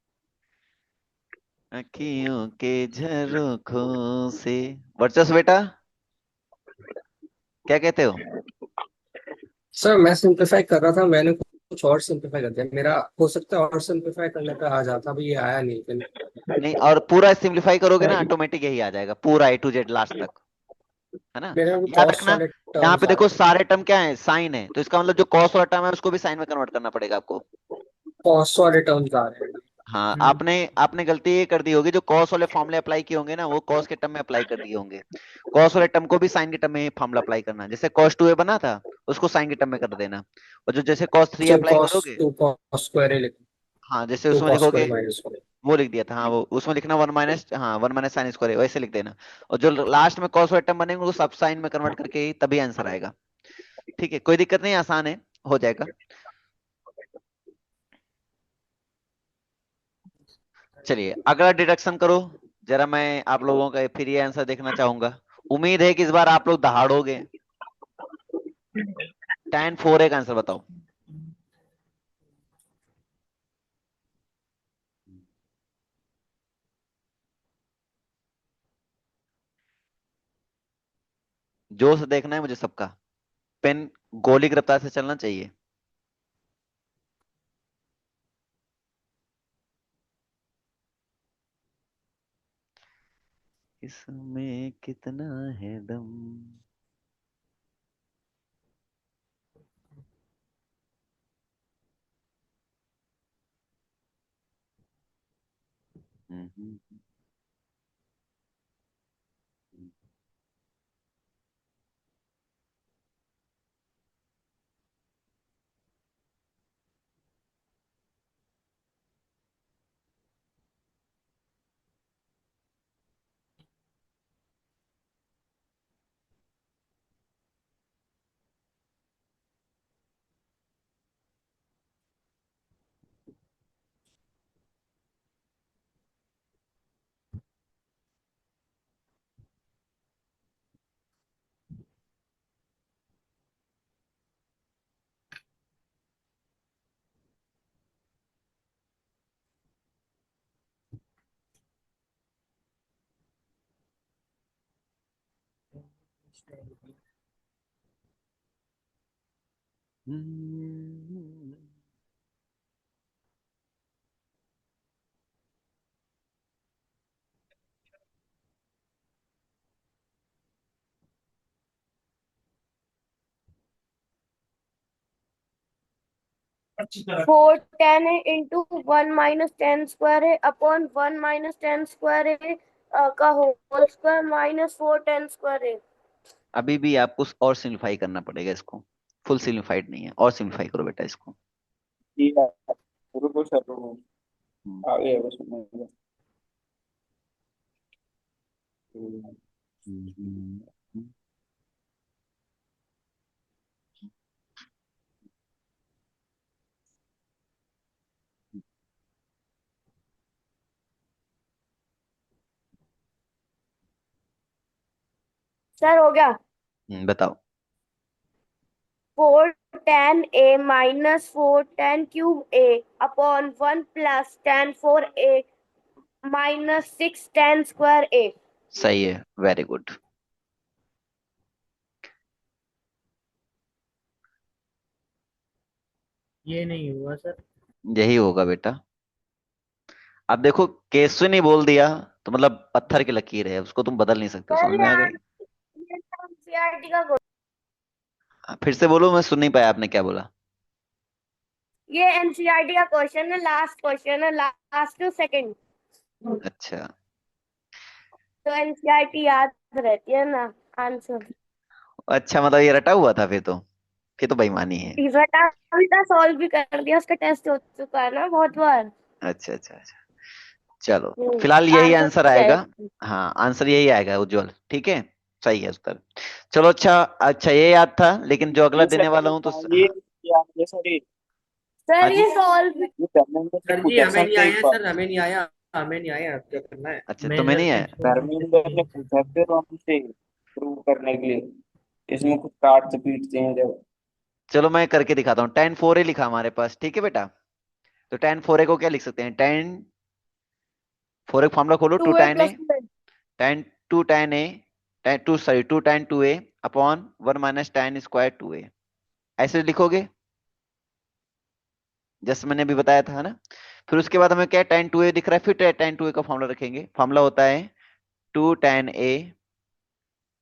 अखियों के झरोखों से। वर्चस्व बेटा, क्या कहते हो?
सर मैं सिंप्लीफाई कर रहा था, मैंने कुछ और सिंप्लीफाई कर दिया, मेरा हो सकता है और सिंप्लीफाई करने पे आ जाता, अभी ये आया नहीं फिर।
नहीं, और पूरा सिंप्लीफाई करोगे ना, ऑटोमेटिक यही आ जाएगा, पूरा A to Z लास्ट तक, है ना।
मेरे में
याद
कॉस्ट
रखना,
वाले
यहाँ
टर्म्स
पे
आ
देखो
रहे हैं,
सारे टर्म क्या है, साइन है, तो इसका मतलब जो कॉस वाला टर्म है उसको भी साइन में कन्वर्ट करना पड़ेगा आपको।
कॉस्ट वाले टर्म्स आ रहे हैं।
हाँ, आपने आपने गलती ये कर दी होगी, जो कॉस वाले फॉर्मूले अप्लाई किए होंगे ना, वो कॉस के टर्म में अप्लाई कर दिए होंगे। कॉस वाले टर्म को भी साइन के टर्म में फॉर्मूला अप्लाई करना है, जैसे cos 2a बना था, उसको साइन के टर्म में कर देना। और जो जैसे cos 3
सिर्फ
अप्लाई
कॉस्ट
करोगे,
टू कॉस्ट स्क्वायर ही लिखो।
हाँ जैसे
टू
उसमें
कॉस
लिखोगे,
स्क्वायर माइनस स्क्वायर।
वो लिख दिया था, हाँ वो उसमें लिखना वन माइनस, हाँ वन माइनस साइन स्क्वायर वैसे लिख देना। और जो लास्ट में कॉस वाले टर्म बनेंगे वो सब साइन में कन्वर्ट करके ही तभी आंसर आएगा। ठीक है, कोई दिक्कत नहीं, आसान है, हो जाएगा। चलिए अगला डिडक्शन करो जरा, मैं आप लोगों का फिर ये आंसर देखना चाहूंगा। उम्मीद है कि इस बार आप लोग दहाड़ोगे। tan 4a का आंसर बताओ। जोर से देखना है मुझे सबका, पेन गोली की रफ्तार से चलना चाहिए। इसमें कितना है दम। हम्म। हम्म।
4 tan है इंटू 1 - tan² है अपॉन 1 - tan² है का होल स्क्वायर माइनस 4 tan² है।
अभी भी आपको और सिंप्लीफाई करना पड़ेगा इसको, फुल सिंप्लीफाइड नहीं है, और सिंप्लीफाई करो बेटा इसको।
ठीक है, रुको सर रुको,
हम्म।
आ गया बस मैं।
हम्म।
सर हो गया।
बताओ।
4 tan A minus 4 tan³ A upon 1 + tan4A minus 6 tan²A।
सही है, वेरी गुड।
ये नहीं हुआ सर।
यही होगा बेटा। अब देखो केसुनी बोल दिया तो मतलब पत्थर की लकीर है, उसको तुम बदल नहीं सकते हो,
सर
समझ में आ गई।
ये एनसीईआरटी का
फिर से बोलो, मैं सुन नहीं पाया आपने क्या बोला।
ये एनसीईआरटी का क्वेश्चन है, लास्ट क्वेश्चन है, लास्ट टू सेकंड।
अच्छा।
तो एनसीईआरटी याद रहती है ना आंसर।
अच्छा मतलब ये रटा हुआ था फिर तो बेईमानी है।
रटा उल्टा सॉल्व भी कर दिया, उसका टेस्ट हो चुका है ना बहुत बार।
अच्छा अच्छा अच्छा, चलो फिलहाल यही
आंसर
आंसर
क्या है?
आएगा। हाँ आंसर यही आएगा उज्जवल, ठीक है, सही है उत्तर। चलो अच्छा अच्छा, ये याद था, लेकिन जो अगला
ये
देने
सर
वाला हूँ तो
ये
हाँ।
क्या ये सर
हाँ
सर
जी।
ये सॉल्व
ये धर्मेंद्र ने
सर जी
पूछा
हमें
सर
नहीं
थे
आया
एक
है,
बार।
सर हमें नहीं आया, हमें नहीं आया, क्या करना है।
अच्छा तुम्हें
मेजर
नहीं आया।
धर्मेंद्र ने पूछा फिर हमसे प्रूव करने के लिए, इसमें कुछ काटते पीटते हैं जब।
चलो मैं करके दिखाता हूँ, tan 4a लिखा हमारे पास, ठीक है बेटा। तो tan 4a को क्या लिख सकते हैं, tan 4a फॉर्मूला खोलो, to
2A
tan a,
+ 2A।
tan 2 tan a, tan 2 sorry 2 tan 2a upon 1 - tan² 2a, ऐसे लिखोगे जैसे मैंने अभी बताया था ना। फिर उसके बाद हमें क्या tan 2a दिख रहा है, फिर tan 2a का फॉर्मूला रखेंगे, फॉर्मूला होता है 2 tan a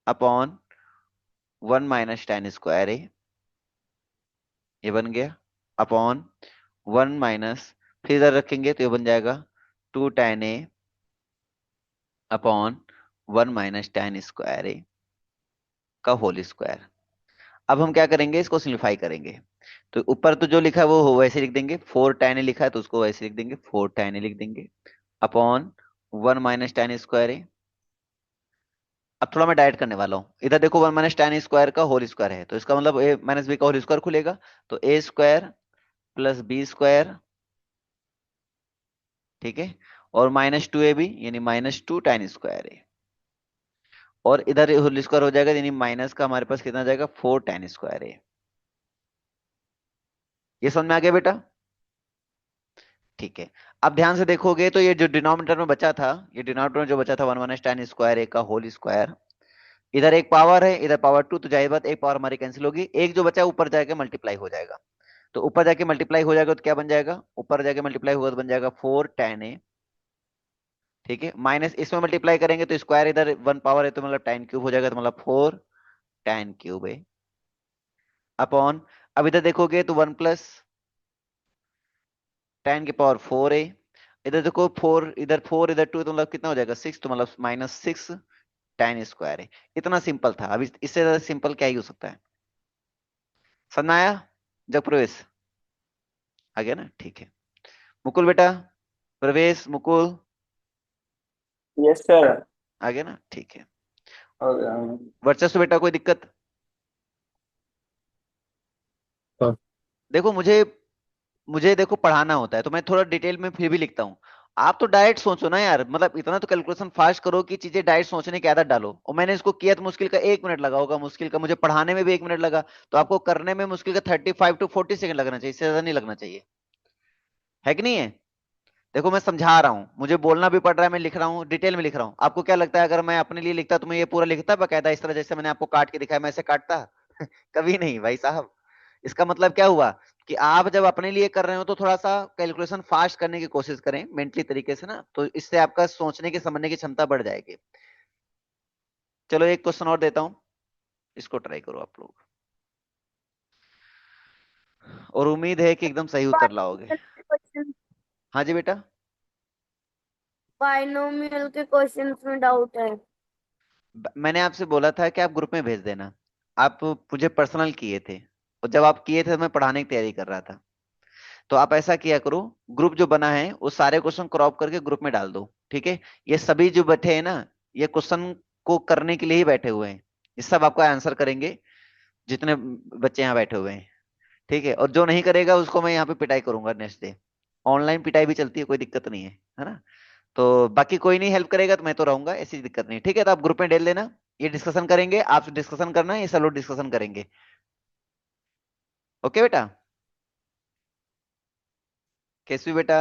अपॉन 1 - tan²a, ये बन गया, अपॉन 1 फिर इधर रखेंगे तो ये बन जाएगा 2 tan a अपॉन 1 - tan² का होल स्क्वायर। अब हम क्या करेंगे, इसको सिंप्लीफाई करेंगे। तो ऊपर तो जो लिखा है वो वैसे लिख देंगे, 4 tan a लिखा है तो उसको वैसे लिख देंगे, 4 tan a लिख देंगे अपॉन 1 - tan² अब थोड़ा मैं डाइट करने वाला हूँ। इधर देखो 1 - tan² का होल स्क्वायर है, तो इसका मतलब a - b का होल स्क्वायर खुलेगा, तो a² प्लस b², ठीक है, और -2ab यानी -2 tan², और इधर होल स्क्वायर हो जाएगा, यानी माइनस का हमारे पास कितना जाएगा, 4 tan²। ये समझ में आ गया बेटा? ठीक है। अब ध्यान से देखोगे तो ये जो डिनोमिनेटर में बचा था, ये डिनोमिनेटर में जो बचा था 1 - tan² का होल स्क्वायर, इधर एक पावर है, इधर पावर 2, तो जाहिर बात एक पावर हमारी कैंसिल होगी, एक जो बचा है ऊपर जाके मल्टीप्लाई हो जाएगा। तो ऊपर जाके मल्टीप्लाई हो जाएगा तो क्या बन जाएगा, ऊपर जाके मल्टीप्लाई होगा तो बन जाएगा 4 tan a, ठीक है, माइनस इसमें मल्टीप्लाई करेंगे तो स्क्वायर इधर 1 पावर है तो मतलब tan³ हो जाएगा, तो मतलब 4 tan³ अपॉन, अब इधर देखोगे तो 1 प्लस tan⁴a, इधर देखो 4, इधर 4 इधर 2, तो मतलब कितना हो जाएगा 6, तो मतलब -6 tan² है। इतना सिंपल था, अभी इससे ज्यादा सिंपल क्या ही हो सकता है। समझ में आया जब प्रवेश आ गया ना? ठीक है। मुकुल बेटा, प्रवेश, मुकुल
यस सर।
आ गया ना? ठीक है।
और
वर्चस्व बेटा, कोई दिक्कत?
हाँ।
देखो मुझे मुझे देखो पढ़ाना होता है तो मैं थोड़ा डिटेल में फिर भी लिखता हूँ। आप तो डायरेक्ट सोचो ना यार, मतलब इतना तो कैलकुलेशन फास्ट करो कि चीजें डायरेक्ट सोचने की आदत डालो। और मैंने इसको किया तो मुश्किल का 1 मिनट लगा होगा, मुश्किल का मुझे पढ़ाने में भी 1 मिनट लगा, तो आपको करने में मुश्किल का 35 to 40 सेकंड लगना चाहिए, इससे ज्यादा नहीं लगना चाहिए, है कि नहीं है? देखो मैं समझा रहा हूँ, मुझे बोलना भी पड़ रहा है, मैं लिख रहा हूँ, डिटेल में लिख रहा हूँ। आपको क्या लगता है अगर मैं अपने लिए लिखता तो मैं ये पूरा लिखता बकायदा इस तरह जैसे मैंने आपको काट के दिखाया, मैं ऐसे काटता? कभी नहीं भाई साहब। इसका मतलब क्या हुआ कि आप जब अपने लिए कर रहे हो तो थोड़ा सा कैलकुलेशन फास्ट करने की कोशिश करें मेंटली तरीके से ना, तो इससे आपका सोचने की समझने की क्षमता बढ़ जाएगी। चलो एक क्वेश्चन और देता हूं, इसको ट्राई करो आप लोग, और उम्मीद है कि एकदम सही उत्तर लाओगे। हाँ जी बेटा।
बाइनोमियल के क्वेश्चंस में डाउट है।
मैंने आपसे बोला था कि आप ग्रुप में भेज देना, आप मुझे पर्सनल किए थे, और जब आप किए थे तो मैं पढ़ाने की तैयारी कर रहा था। तो आप ऐसा किया करो, ग्रुप जो बना है वो सारे क्वेश्चन क्रॉप करके ग्रुप में डाल दो, ठीक है? ये सभी जो बैठे हैं ना, ये क्वेश्चन को करने के लिए ही बैठे हुए हैं, ये सब आपका आंसर करेंगे, जितने बच्चे यहाँ बैठे हुए हैं, ठीक है? और जो नहीं करेगा उसको मैं यहाँ पे पिटाई करूंगा नेक्स्ट डे, ऑनलाइन पिटाई भी चलती है, कोई दिक्कत नहीं है ना? तो बाकी कोई नहीं हेल्प करेगा तो मैं तो रहूंगा, ऐसी दिक्कत नहीं, ठीक है? तो आप ग्रुप में डाल देना, ये डिस्कशन करेंगे, आप डिस्कशन करना, ये सब लोग डिस्कशन करेंगे। ओके बेटा? कैसी बेटा?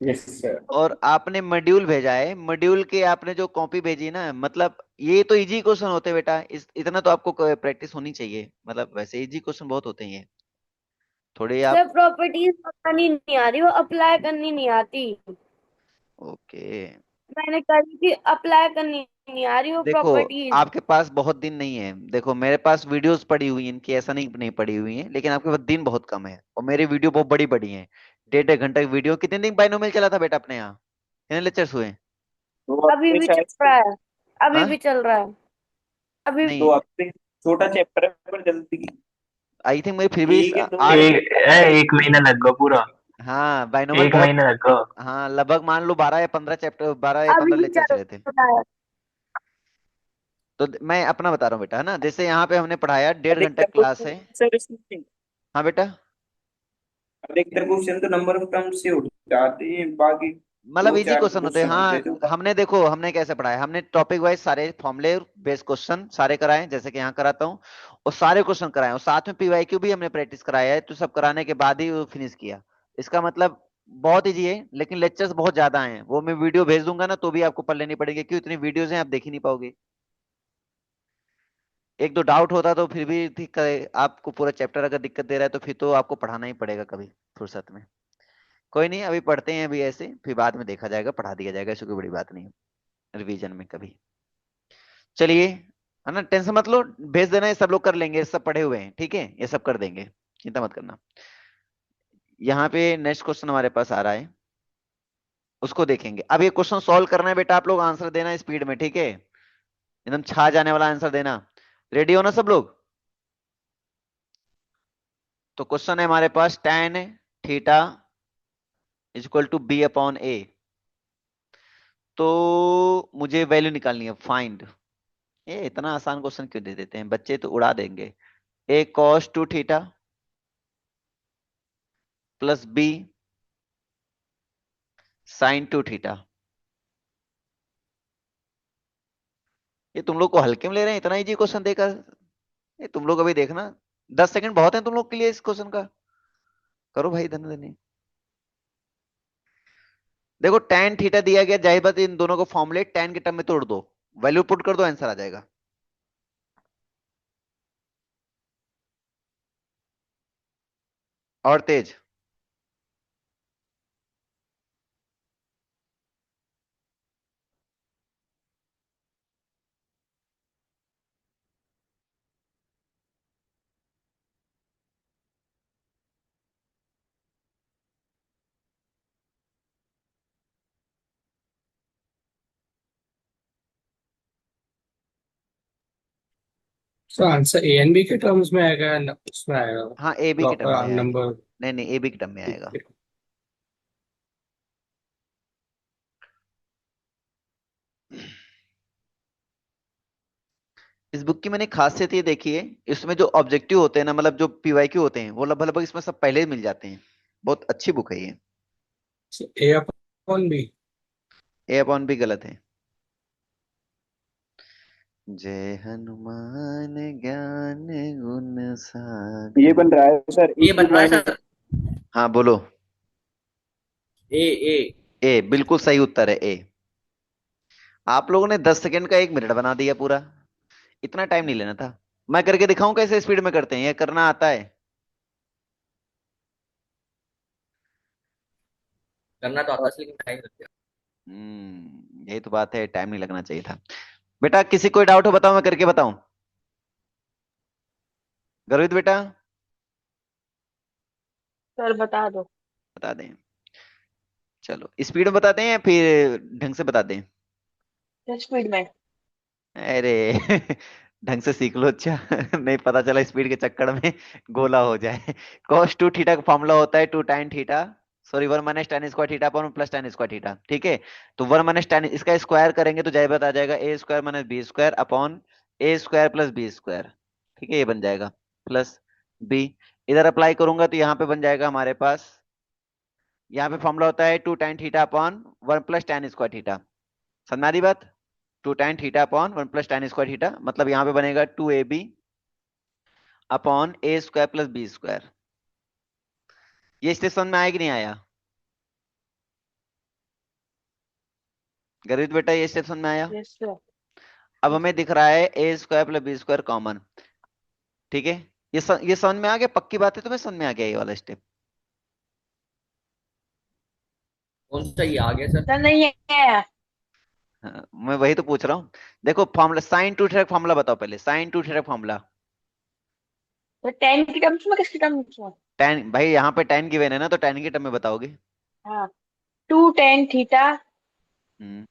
Yes sir.
और आपने मॉड्यूल भेजा है, मॉड्यूल के आपने जो कॉपी भेजी ना, मतलब ये तो इजी क्वेश्चन होते हैं बेटा, इतना तो आपको प्रैक्टिस होनी चाहिए, मतलब वैसे इजी क्वेश्चन बहुत होते हैं ये, थोड़े
सर
आप।
प्रॉपर्टीज बनानी नहीं आ रही, वो अप्लाई करनी नहीं आती।
ओके।
मैंने करी थी, अप्लाई करनी नहीं आ रही वो
देखो
प्रॉपर्टीज।
आपके पास बहुत दिन नहीं है, देखो मेरे पास वीडियोस पड़ी हुई हैं इनकी, ऐसा नहीं नहीं पड़ी हुई हैं, लेकिन आपके पास दिन बहुत कम है, और मेरी वीडियो बहुत बड़ी बड़ी है, 1.5 घंटे की वीडियो। कितने दिन बाइनोमियल चला था बेटा अपने यहाँ, कितने लेक्चर्स हुए?
दो
अभी
हफ्ते
भी चल
शायद
रहा
से।
है, अभी
हाँ
भी चल रहा है, अभी।
नहीं,
2 हफ्ते। छोटा चैप्टर है पर जल्दी।
आई थिंक मुझे फिर भी
ठीक है तो
8।
एक महीना लग गया पूरा,
हाँ बाइनोमियल
एक
बहुत।
महीना लग गया।
हाँ लगभग मान लो 12 या 15 चैप्टर, 12 या 15
अभी भी
लेक्चर
चल
चले थे।
रहा है।
तो मैं अपना बता रहा हूँ बेटा, है ना, जैसे यहाँ पे हमने पढ़ाया 1.5 घंटा
अधिकतर
क्लास है।
क्वेश्चन सर इसमें,
हाँ बेटा,
अधिकतर क्वेश्चन तो नंबर ऑफ टर्म से उठ जाते हैं, बाकी
मतलब
दो
इजी
चार
क्वेश्चन होते हैं।
क्वेश्चन होते हैं
हाँ
जो
हमने देखो हमने कैसे पढ़ाया, हमने टॉपिक वाइज सारे फॉर्मूले बेस्ड क्वेश्चन सारे कराए, जैसे कि यहाँ कराता हूँ, और सारे क्वेश्चन कराए, और साथ में पीवाईक्यू भी हमने प्रैक्टिस कराया है, तो सब कराने के बाद ही वो फिनिश किया। इसका मतलब बहुत इजी है, लेकिन लेक्चर्स बहुत ज्यादा हैं, वो मैं वीडियो भेज दूंगा ना तो भी आपको पढ़ लेनी पड़ेगी, क्यों इतनी वीडियोज हैं आप देख ही नहीं पाओगे। एक दो डाउट होता तो फिर भी ठीक है, आपको पूरा चैप्टर अगर दिक्कत दे रहा है तो फिर तो आपको पढ़ाना ही पड़ेगा कभी फुर्सत में। कोई नहीं, अभी पढ़ते हैं अभी ऐसे, फिर बाद में देखा जाएगा, पढ़ा दिया जाएगा, ऐसी कोई बड़ी बात नहीं है रिवीजन में कभी। चलिए, है ना, टेंशन मत लो, भेज देना, ये सब लोग कर लेंगे, सब पढ़े हुए हैं, ठीक है, ये सब कर देंगे, चिंता मत करना। यहाँ पे नेक्स्ट क्वेश्चन हमारे पास आ रहा है, उसको देखेंगे। अब ये क्वेश्चन सॉल्व करना है बेटा, आप लोग आंसर देना स्पीड में, ठीक है, एकदम छा जाने वाला आंसर देना। रेडी हो ना सब लोग? तो क्वेश्चन है हमारे पास tan theta is equal to B upon A. तो मुझे वैल्यू निकालनी है, फाइंड। ये इतना आसान क्वेश्चन क्यों दे देते हैं बच्चे, तो उड़ा देंगे। A cos two theta plus B sine two theta. ये तुम लोग को हल्के में ले रहे हैं इतना इजी क्वेश्चन देकर। ये तुम लोग अभी देखना, 10 सेकंड बहुत है तुम लोग के लिए इस क्वेश्चन का। करो भाई धन धनी। देखो tan थीटा दिया गया, जाहिर बात है इन दोनों को फॉर्मूले tan के टर्म में तोड़ दो, वैल्यू पुट कर दो, आंसर आ जाएगा। और तेज।
Sir answer A and B के टर्म्स में आएगा उसमें आएगा
हाँ ए बी के टर्म में आएगा।
नंबर।
नहीं नहीं, ए बी के टर्म में आएगा। इस बुक की मैंने खासियत ये देखी है, इसमें जो ऑब्जेक्टिव होते हैं ना, मतलब जो पीवाईक्यू होते हैं, वो लगभग लगभग इसमें सब पहले ही मिल जाते हैं। बहुत अच्छी बुक है ये।
ए अपॉन बी।
ए अपॉन बी गलत है। जय हनुमान ज्ञान गुण सागर।
ये बन रहा है सर,
ये बन रहा है सर।
हाँ बोलो।
ए ए
ए बिल्कुल सही उत्तर है, ए। आप लोगों ने 10 सेकंड का 1 मिनट बना दिया पूरा। इतना टाइम नहीं लेना था। मैं करके दिखाऊं कैसे स्पीड में करते हैं, ये करना आता है।
करना तो आता है लेकिन टाइम लगता है।
यही तो बात है, टाइम नहीं लगना चाहिए था। बेटा किसी कोई डाउट हो बताओ, मैं करके बताऊं। गर्वित बेटा
सर बता दो।
बता दें। चलो स्पीड में बताते हैं या फिर ढंग से बता दें।
स्पीड में।
अरे ढंग से सीख लो अच्छा। नहीं पता चला स्पीड के चक्कर में गोला हो जाए। cos टू थीटा का फॉर्मूला होता है 2 tan थीटा, सॉरी 1 - tan² थीटा अपॉन +tan²थीटा। ठीक है, तो 1 - tan इसका स्क्वायर करेंगे तो जाहिर बात आ जाएगा a² - b² upon a² + b²। ठीक है, ये बन जाएगा प्लस b। इधर अप्लाई करूंगा तो यहाँ पे बन जाएगा हमारे पास, यहाँ पे फॉर्मूला होता है 2 tan थीटा अपॉन 1 + tan²थीटा। समझ आ रही बात। 2 tan थीटा अपॉन 1 + tan²थीटा, मतलब यहाँ पे बनेगा 2ab अपॉन a² + b²। ये स्टेशन में आया कि नहीं आया गरीब बेटा, ये स्टेशन में आया।
Yes sir.
अब हमें दिख रहा है a² + b² कॉमन। ठीक है, ये समझ में आ गया, पक्की बात है, तुम्हें समझ में आ गया ये वाला स्टेप।
कौन सा ये आ गया सर?
सर नहीं है।
हाँ, मैं वही तो पूछ रहा हूँ। देखो फॉर्मूला sin 2 थीटा फॉर्मूला बताओ पहले, sin 2 थीटा फॉर्मूला।
तो 10 की टर्म्स में किसकी टर्म्स में?
tan भाई यहाँ पे tan गिवन है ना, तो tan के टर्म में बताओगे।
हाँ 2 tan थीटा
हम्म,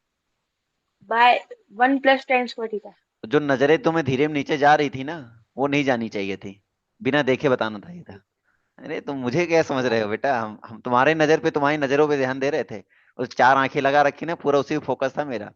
बाय 1 + tan²थीटा।
तो जो नजरें तुम्हें धीरे में नीचे जा रही थी ना, वो नहीं जानी चाहिए थी, बिना देखे बताना था ये था। अरे तुम मुझे क्या समझ रहे हो बेटा, हम तुम्हारे नजर पे, तुम्हारी नजरों पे ध्यान दे रहे थे। उस 4 आंखें लगा रखी ना, पूरा उसी पे फोकस था मेरा।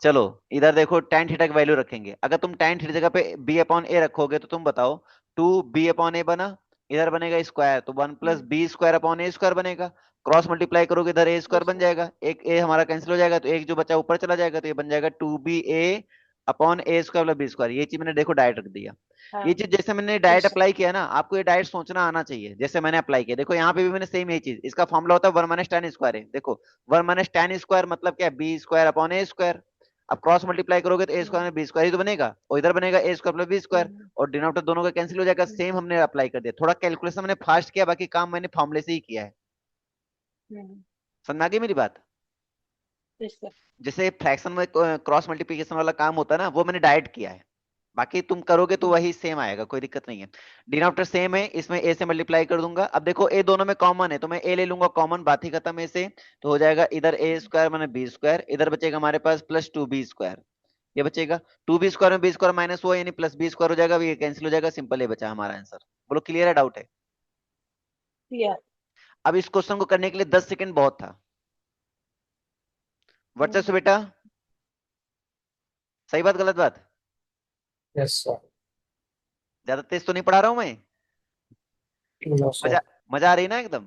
चलो इधर देखो, tan थीटा की वैल्यू रखेंगे। अगर तुम tan थीटा जगह पे b अपॉन ए रखोगे तो तुम बताओ 2b/a बना, इधर बनेगा स्क्वायर, तो 1 + b² अपॉन a² बनेगा। क्रॉस मल्टीप्लाई करोगे इधर a²
यस
बन
सर।
जाएगा, एक a हमारा कैंसिल हो जाएगा, तो एक जो बचा ऊपर चला जाएगा, तो ये बन जाएगा 2ba/a² + b²। ये चीज मैंने देखो डायरेक्ट रख दिया।
हाँ
ये चीज जैसे मैंने डायरेक्ट
यस सर।
अप्लाई किया ना, आपको ये डायरेक्ट सोचना आना चाहिए जैसे मैंने अप्लाई किया। देखो यहाँ पे भी मैंने सेम यही चीज, इसका फॉर्मूला होता है 1 - tan² है। देखो 1 - tan² मतलब क्या, b²/a²। अब क्रॉस मल्टीप्लाई करोगे तो a² में b² ही तो बनेगा, और इधर बनेगा a² + b², और डिनोमिनेटर दोनों का कैंसिल हो जाएगा। सेम हमने अप्लाई कर दिया, थोड़ा कैलकुलेशन मैंने फास्ट किया, बाकी काम मैंने फॉर्मूले से ही किया है। समझ में आ गई मेरी बात।
Yes sir.
जैसे फ्रैक्शन में क्रॉस मल्टीप्लिकेशन वाला काम होता है ना, वो मैंने डायरेक्ट किया है। बाकी तुम करोगे तो वही सेम आएगा, कोई दिक्कत नहीं है। डिनोमिनेटर सेम है, इसमें a से मल्टीप्लाई कर दूंगा। अब देखो a दोनों में कॉमन है, तो मैं a ले लूंगा कॉमन, बात ही खत्म है से। तो हो जाएगा इधर a² - b², इधर बचेगा हमारे पास +2b²। ये बचेगा 2b² में b² माइनस हुआ, यानी +b² हो जाएगा, ये कैंसिल हो जाएगा, सिंपल ये बचा हमारा आंसर। बोलो क्लियर है, डाउट है।
Yeah.
अब इस क्वेश्चन को करने के लिए 10 सेकंड बहुत था। वर्चस्व बेटा, सही बात गलत बात?
Yes sir.
ज्यादा तेज तो नहीं पढ़ा रहा हूं मैं?
नो
मजा
सर।
मजा आ रही ना एकदम?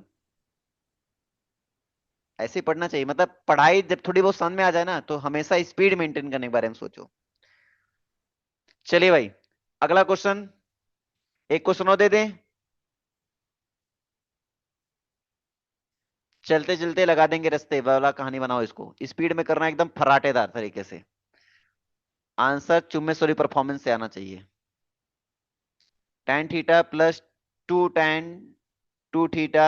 ऐसे ही पढ़ना चाहिए, मतलब पढ़ाई जब थोड़ी बहुत समझ में आ जाए ना तो हमेशा स्पीड मेंटेन करने के बारे में सोचो। चलिए भाई, अगला क्वेश्चन, एक क्वेश्चन और दे दें। चलते चलते लगा देंगे रास्ते वाला कहानी बनाओ, इसको स्पीड में करना एकदम फराटेदार तरीके से। आंसर चुम्मेश्वरी परफॉर्मेंस से आना चाहिए। tan theta plus 2 tan 2 theta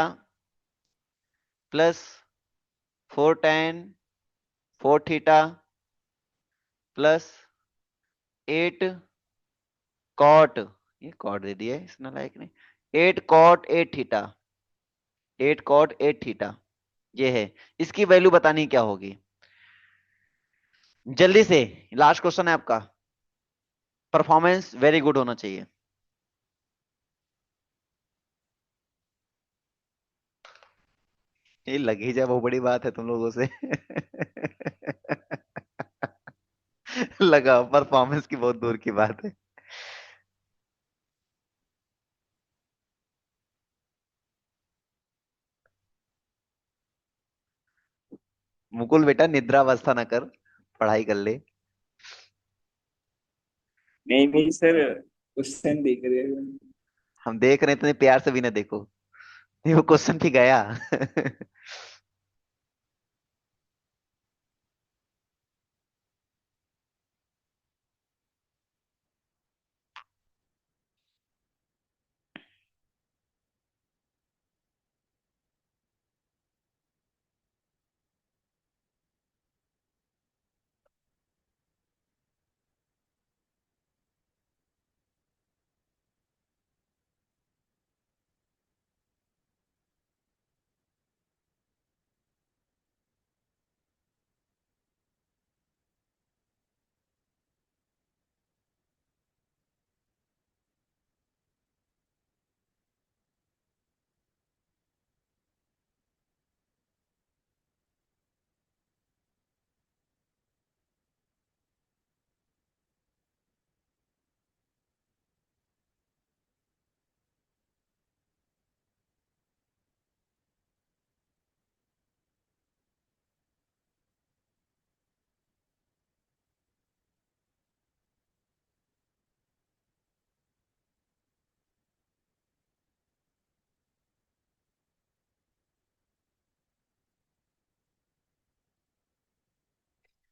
plus 4 tan 4 theta plus 8 cot, ये कॉट दे दिया है इसने लायक नहीं, 8 cot 8 थीटा, 8 cot 8 थीटा ये है। इसकी वैल्यू बतानी क्या होगी? जल्दी से, लास्ट क्वेश्चन है आपका, परफॉर्मेंस वेरी गुड होना चाहिए। ये लग ही जाए वो बड़ी बात है तुम लोगों से। लगा परफॉर्मेंस की बहुत दूर की बात है। मुकुल बेटा निद्रा अवस्था ना कर, पढ़ाई कर ले।
नहीं नहीं सर, क्वेश्चन देख रहे हैं।
हम देख रहे हैं, तुम्हें प्यार से भी ना देखो, ये वो क्वेश्चन भी गया।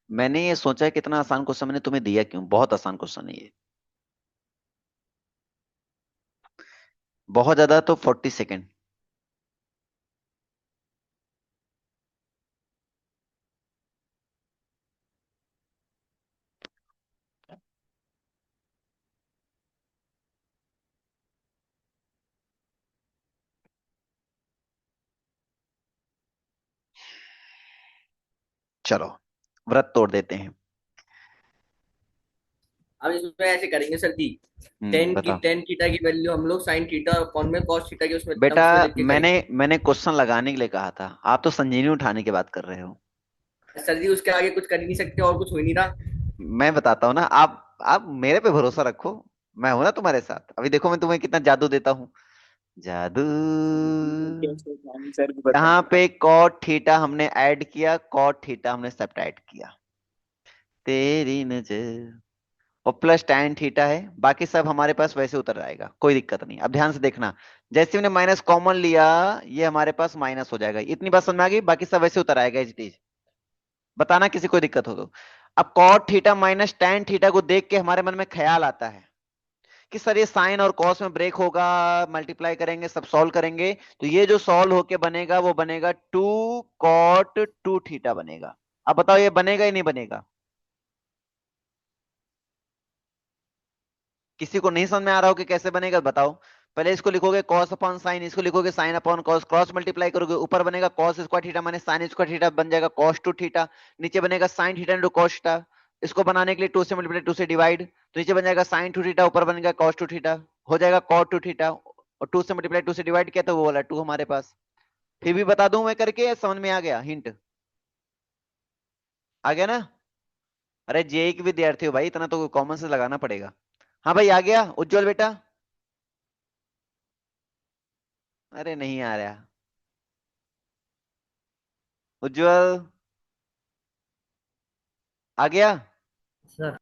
मैंने ये सोचा है कितना आसान क्वेश्चन मैंने तुम्हें दिया क्यों, बहुत आसान क्वेश्चन है ये, बहुत ज्यादा तो 40 सेकेंड। चलो व्रत तोड़ देते हैं।
अब इसमें ऐसे करेंगे सर जी, टेन की
बताओ
टेन थीटा की वैल्यू हम लोग साइन थीटा अपॉन में कॉस थीटा के उसमें
बेटा,
टर्म्स में लिख के
मैंने
करेंगे।
मैंने क्वेश्चन लगाने के लिए कहा था, आप तो संजीवनी उठाने की बात कर रहे हो।
सर जी उसके आगे कुछ कर ही नहीं सकते और कुछ हो ही नहीं रहा।
मैं बताता हूँ ना, आप मेरे पे भरोसा रखो, मैं हूं ना तुम्हारे साथ। अभी देखो मैं तुम्हें कितना जादू देता हूँ, जादू।
आंसर बता।
यहाँ पे कॉट थीटा हमने ऐड किया, कॉट थीटा हमने सब्ट्रैक्ट किया, तेरी नजर, और प्लस tan थीटा है, बाकी सब हमारे पास वैसे उतर आएगा, कोई दिक्कत नहीं। अब ध्यान से देखना, जैसे हमने माइनस कॉमन लिया, ये हमारे पास माइनस हो जाएगा। इतनी बात समझ में आ गई? बाकी सब वैसे उतर आएगा एज इट इज। बताना किसी को दिक्कत हो तो। अब cot theta minus tan theta को देख के हमारे मन में ख्याल आता है कि सर ये साइन और कॉस में ब्रेक होगा, मल्टीप्लाई करेंगे, सब सॉल्व करेंगे, तो ये जो सॉल्व होके बनेगा वो बनेगा 2 cot 2 थीटा बनेगा। अब बताओ ये बनेगा या नहीं बनेगा? किसी को नहीं समझ में आ रहा हो कि कैसे बनेगा बताओ। पहले इसको लिखोगे कॉस अपॉन साइन, इसको लिखोगे sine upon cos, cross multiply करोगे, ऊपर बनेगा cos square theta minus sine square theta, बन जाएगा कॉस 2 थीटा, नीचे बनेगा sine theta into cos theta. इसको बनाने के लिए 2 से मल्टीप्लाई 2 से डिवाइड, तो नीचे बन जाएगा साइन 2 थीटा, ऊपर बनेगा कॉस 2 थीटा, हो जाएगा कॉट 2 थीटा। और 2 से मल्टीप्लाई 2 से डिवाइड किया तो वो वाला 2 हमारे पास। फिर भी बता दूं मैं करके, समझ में आ गया? हिंट आ गया ना? अरे जेई के विद्यार्थी हो भाई, इतना तो कॉमन सेंस लगाना पड़ेगा। हाँ भाई आ गया उज्जवल बेटा? अरे नहीं आ रहा उज्जवल, आ गया?
सर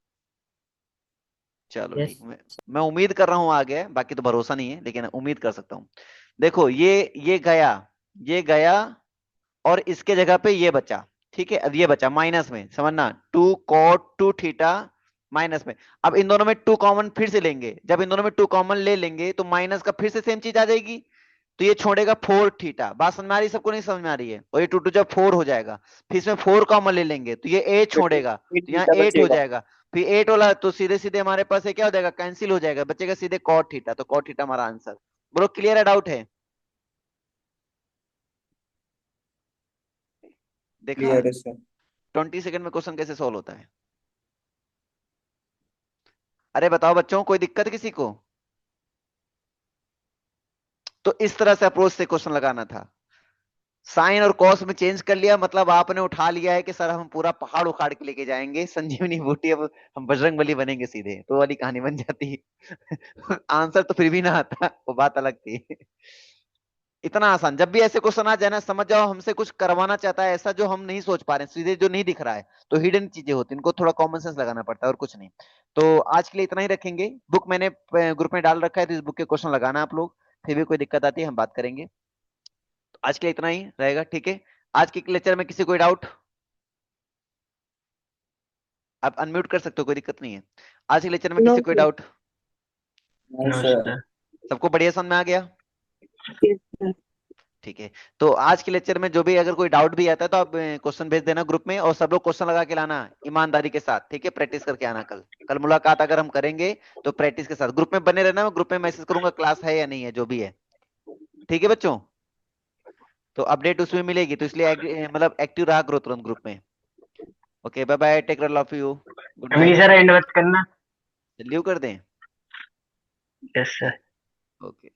चलो
यस
ठीक, मैं उम्मीद कर रहा हूँ आ गया, बाकी तो भरोसा नहीं है लेकिन उम्मीद कर सकता हूँ। देखो ये गया, ये गया, और इसके जगह पे ये बचा। ठीक है, अब ये बचा माइनस में, समझना 2 cot 2 थीटा माइनस में। अब इन दोनों में 2 कॉमन फिर से लेंगे, जब इन दोनों में 2 कॉमन ले लेंगे तो माइनस का फिर से सेम चीज आ जाएगी, तो ये छोड़ेगा 4 थीटा। बात समझ में आ रही है सबको? नहीं समझ में आ रही है? और ये 2 जब 4 हो जाएगा, फिर इसमें 4 कॉमन ले लेंगे तो ये 8 छोड़ेगा, तो यहाँ 8 हो जाएगा। फिर 8 वाला तो सीधे सीधे हमारे पास ये क्या हो जाएगा, कैंसिल हो जाएगा, बचेगा सीधे cot थीटा। तो cot थीटा हमारा आंसर। बोलो क्लियर है, डाउट है? देखा
क्लियर है सर।
20 सेकंड में क्वेश्चन कैसे सॉल्व होता है? अरे बताओ बच्चों, कोई दिक्कत किसी को? तो इस तरह से अप्रोच से क्वेश्चन लगाना था। साइन और कॉस में चेंज कर लिया, मतलब आपने उठा लिया है कि सर हम पूरा पहाड़ उखाड़ के लेके जाएंगे, संजीवनी बूटी, अब हम बजरंगबली बनेंगे सीधे, तो वाली कहानी बन जाती। आंसर तो फिर भी ना आता, वो बात अलग थी। इतना आसान, जब भी ऐसे क्वेश्चन आ जाए ना, समझ जाओ हमसे कुछ करवाना चाहता है ऐसा जो हम नहीं सोच पा रहे हैं, सीधे जो नहीं दिख रहा है, तो हिडन चीजें होती हैं, इनको थोड़ा कॉमन सेंस लगाना पड़ता है और कुछ नहीं। तो आज के लिए इतना ही रखेंगे। बुक मैंने ग्रुप में डाल रखा है, तो इस बुक के क्वेश्चन लगाना आप लोग, फिर भी कोई दिक्कत आती है हम बात करेंगे। तो आज के लिए इतना ही रहेगा, ठीक है? आज के लेक्चर में किसी कोई डाउट? आप अनम्यूट कर सकते हो, कोई दिक्कत नहीं है। आज के लेक्चर में
नो
किसी कोई डाउट?
No sir.
नमस्ते।
सबको बढ़िया समझ में आ गया?
सर।
ठीक है, तो आज के लेक्चर में जो भी अगर कोई डाउट भी आता है तो आप क्वेश्चन भेज देना ग्रुप में, और सब लोग क्वेश्चन लगा के लाना ईमानदारी के साथ, ठीक है? प्रैक्टिस करके आना। कल कल मुलाकात अगर हम करेंगे तो प्रैक्टिस के साथ ग्रुप में बने रहना। मैं ग्रुप में मैसेज करूंगा क्लास है या नहीं है, जो भी है, ठीक है बच्चों? तो अपडेट उसमें मिलेगी, तो इसलिए मतलब एक्टिव रहा करो तुरंत ग्रुप में। Okay bye bye, take care, love you, good
अभी
नाइट।
सर एंड मत करना।
लीव कर दें?
Yes sir.
ओके।